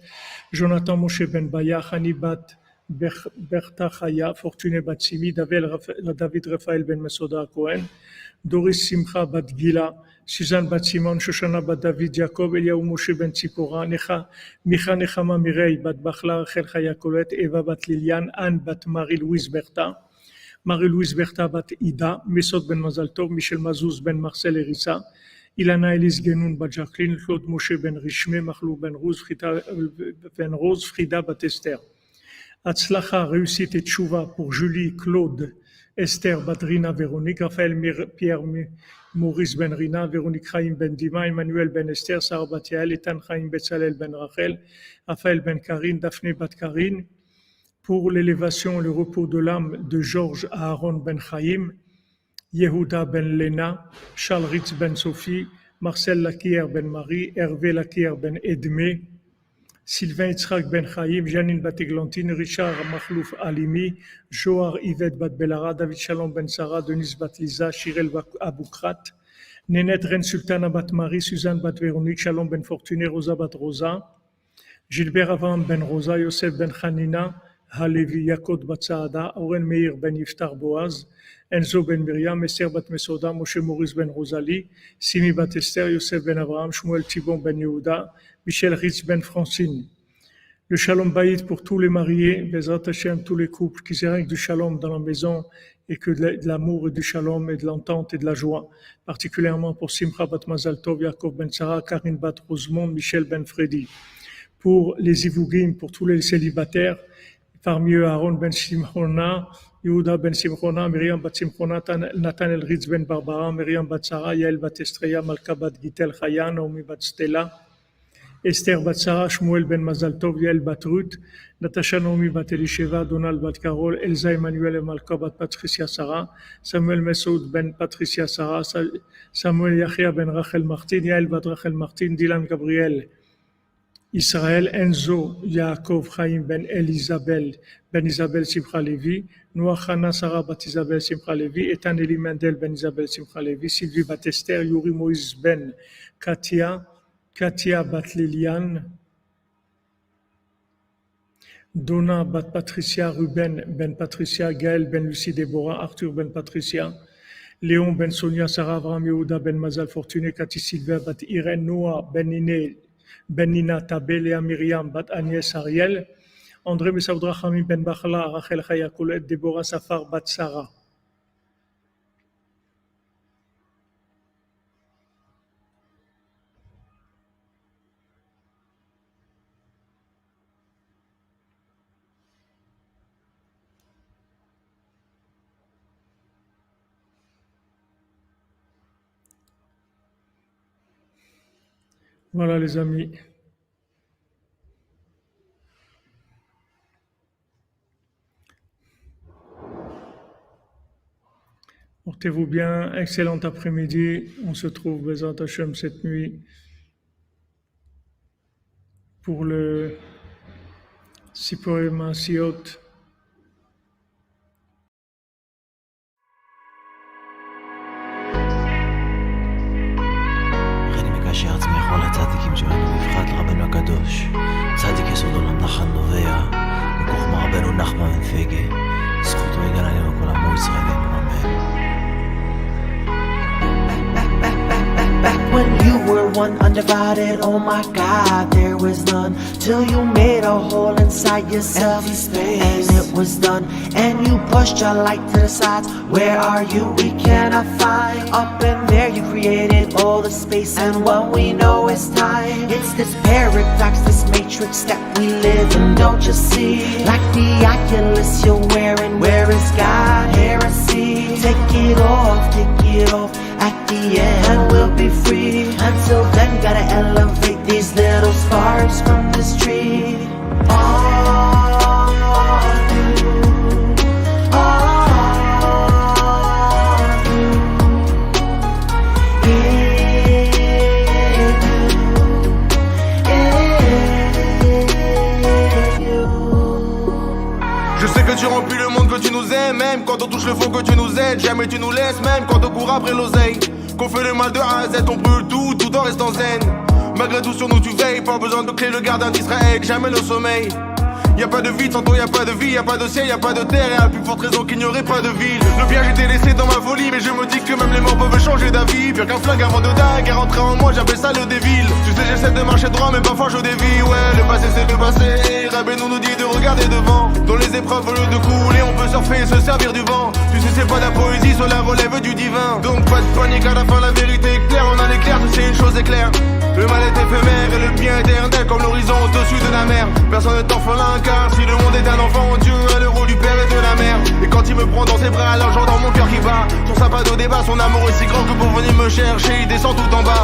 [SPEAKER 1] Jonathan Moshe Ben Baya, Hani Bat Berta Chaya, Fortuné Batsimi, David Raphaël Ben Mesoda Cohen, Doris Simcha Bat Gila, Suzanne Bat Simon, Shoshana Bat David Jacob, Eliaou Moshe Ben Tzipora, Micha Nechama Mirei Bat Bachla, Rachel Chaya Colette, Eva Bat Liliane, Anne Bat Marie-Louise Berta, Marie-Louise Berta Bat Ida, Mesot Ben Mazaltov, Michel Mazouz Ben Marcel Erissa, Ilana Elise Genoun Bat Jacqueline, Claude Moshe Ben Richmé, Machlou Ben Rose, Frida Bat Esther. Atzlacha, réussite et tchouva pour Julie, Claude, Esther, Badrina, Véronique, Raphaël, Pierre, Maurice Ben Rina, Véronique Chaim Ben Dima, Emmanuel Ben Esther, Sarah Bat Yael, Ethan Chaim Betzalel Ben Rachel, Raphaël Ben Karine, Daphné Bat Karine, pour l'élévation et le repos de l'âme de Georges Aaron Ben Chaim, Yehuda Ben Lena, Charles Ritz Ben Sophie, Marcel Lakier Ben Marie, Hervé Lakier Ben Edmé, Sylvain Yitzhak Ben Chaim, Janine Bat Eglantine, Richard Makhlouf Alimi, Johar Yvette Bat Belara, David Shalom Ben Sarah, Denise Bat Liza, Shirel Aboukrat, Nénette Ren Sultana Bat Marie, Suzanne Bat Véronique, Shalom Ben Fortuné, Rosa Bat Rosa, Gilbert Avam Ben Rosa, Yosef Ben Hanina, Halevi Yakod Bat Saada, Oren Meir Ben Yiftar Boaz, Enzo Ben Miriam, Esther Bat Mesoda, Moshe Maurice Ben Rosalie, Simi Bat Esther, Yosef Ben Abraham, Shmuel Thibon Ben Yehuda, Michel Ritz Ben Francine. Le Shalom Bayit pour tous les mariés, Bezrat Hashem, tous les couples, qui se règne du Shalom dans la maison et que de l'amour et du Shalom et de l'entente et de la joie. Particulièrement pour Simcha Bat Mazal Tov, Yaakov Ben Sarah, Karine Bat Rosemont, Michel Ben Freddy. Pour les Ivougim, pour tous les célibataires, parmi eux Aaron Ben Simchona, Yehuda Ben Simchona, Myriam Bat Simchona, Nathanael Ritz Ben Barbara, Myriam Bat Sarah, Yael Bat Estreya, Malka Bat Gitel Chaya, Naomi Bat Stella, Esther Bat Sarah, Shmuel Ben Mazaltov, Yael Bat Ruth, Natasha Naomi Bat Elisheva, Donald Bat Carol, Elsa Emmanuel et Malka Bat Patricia Sarah, Samuel Mesoud Ben Patricia Sarah, Samuel Yahya Ben Rachel Martin, Yael Bat Rachel Martin, Dylan Gabriel Israël, Enzo Yaakov Chaim Ben Elisabel Ben Isabel Simcha Levi, Noah Hana Sarah Bat Isabel Simcha Levi, Ethan Eli Mendel Ben Isabel Simcha Levi, Sylvie Bat Esther, Yuri Moïse Ben Katia Bat Liliane, Donna Bat Patricia, Ruben Ben Patricia, Gaël Ben Lucie Déborah, Arthur Ben Patricia, Léon Ben Sonia, Sarah Abraham Yehuda Ben Mazal Fortuné, Cathy Sylvain Bat Irène, Noah Ben Iné, Ben Nina Tabé, Léa Myriam Bat Agnès Ariel, André Messaoudra Hamim Ben Bachla, Rachel Chaya Colette, Déborah Safar Bat Sarah. Voilà les amis. Portez-vous bien, excellent après-midi. On se trouve Bezrat Hashem cette nuit pour le Siporim Masiot.
[SPEAKER 2] שעצמי יכול הצדיקים שבנו בבחת רבנו הקדוש צדיק יסוד עולם נחל נובע מכוחמה רבנו נחמן בן פגה זכותו יגן עלינו כל עמו ישראלים אמן. When you were one undivided, oh my God, there was none. Till you made a hole inside yourself, empty space, and it was done. And you pushed your light to the sides. Where are you? We cannot find. Up in there you created all the space, and what we know is time. It's this paradox, this matrix that we live in, don't you see? Like the Oculus you're wearing, where is God? Heresy. Take it off at the end we'll be free. Until then gotta elevate these little sparks from this tree. All you,
[SPEAKER 3] Je sais que tu remplis le monde, que tu nous nous aime, même quand on touche le fond que tu nous aides. Jamais tu nous laisses, même quand on court après l'oseille. Qu'on fait le mal de A à Z, on brûle tout en restant zen. Malgré tout sur nous tu veilles, pas besoin de clé, le gardien d'Israël, jamais le sommeil. Y'a pas de vide, sans toi y'a pas de vie, y'a pas de ciel, y'a pas de terre, et à plus forte raison qu'il n'y aurait pas de ville. Le bien j'étais laissé dans ma folie, mais je me dis que même les morts peuvent changer d'avis. Pire qu'un flingue avant de dingue, et rentrer en moi, j'appelle ça le dévil. Tu sais j'essaie de marcher droit, mais parfois je dévie, ouais, le passé c'est le passé. Rabbeinu nous dit de regarder devant. Dans les épreuves, au lieu de couler, on peut surfer et se servir du vent. Tu sais c'est pas de la poésie, cela relève du divin. Donc pas de panique, à la fin la vérité est claire, on a l'éclair, tu sais une chose est claire. Le mal est éphémère et le bien éternel comme l'horizon au-dessus de la mer. Personne n'est orphelin car si le monde est un enfant, Dieu a le rôle du père et de la mère. Et quand il me prend dans ses bras, l'argent dans mon cœur qui bat. Sur sa pas de débat, son amour est si grand que pour venir me chercher, il descend tout en bas.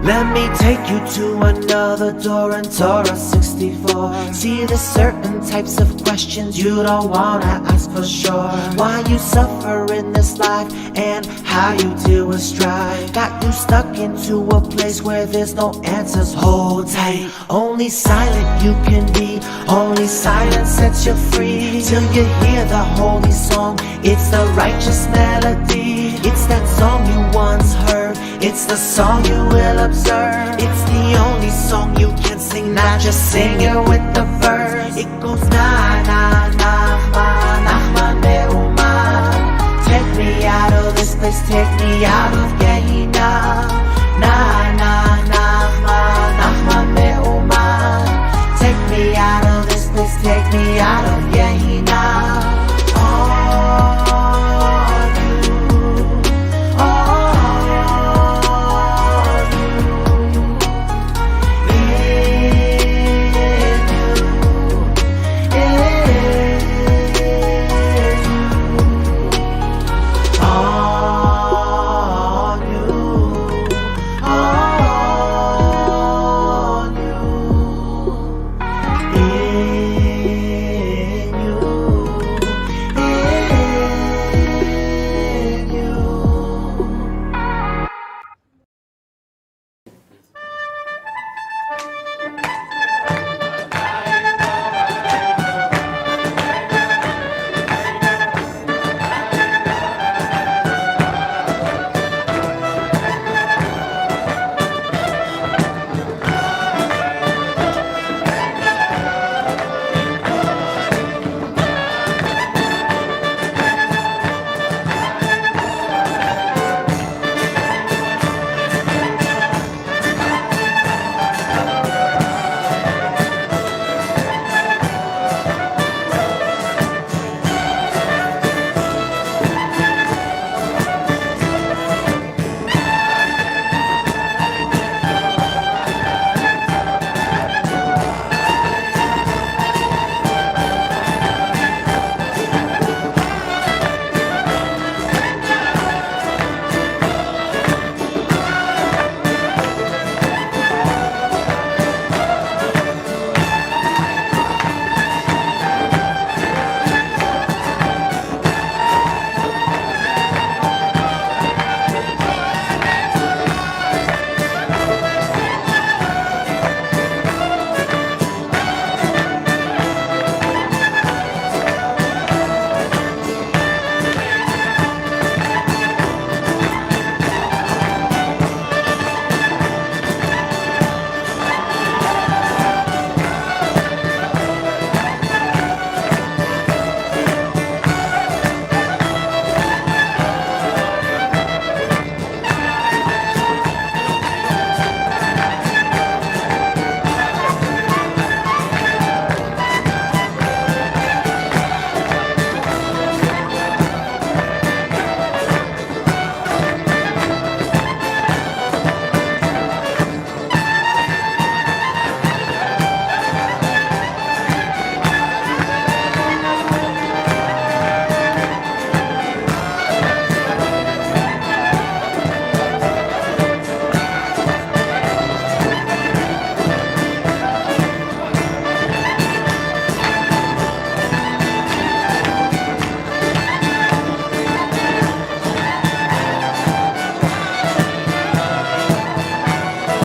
[SPEAKER 2] Let me take you to another door in Torah 64. See, there's certain types of questions you don't wanna ask for sure. Why you suffer in this life and how you deal with strife. Got you stuck into a place where there's no answers. Hold tight. Only silent you can be. Only silence sets you free. Till you hear the holy song. It's the righteous melody. It's that song you once heard. It's the song you will observe. It's the only song you can sing, not just sing it with the verse. It goes na na Nachman, Nachman Me'uman. Take me out of this place, take me out of Gehenna. Na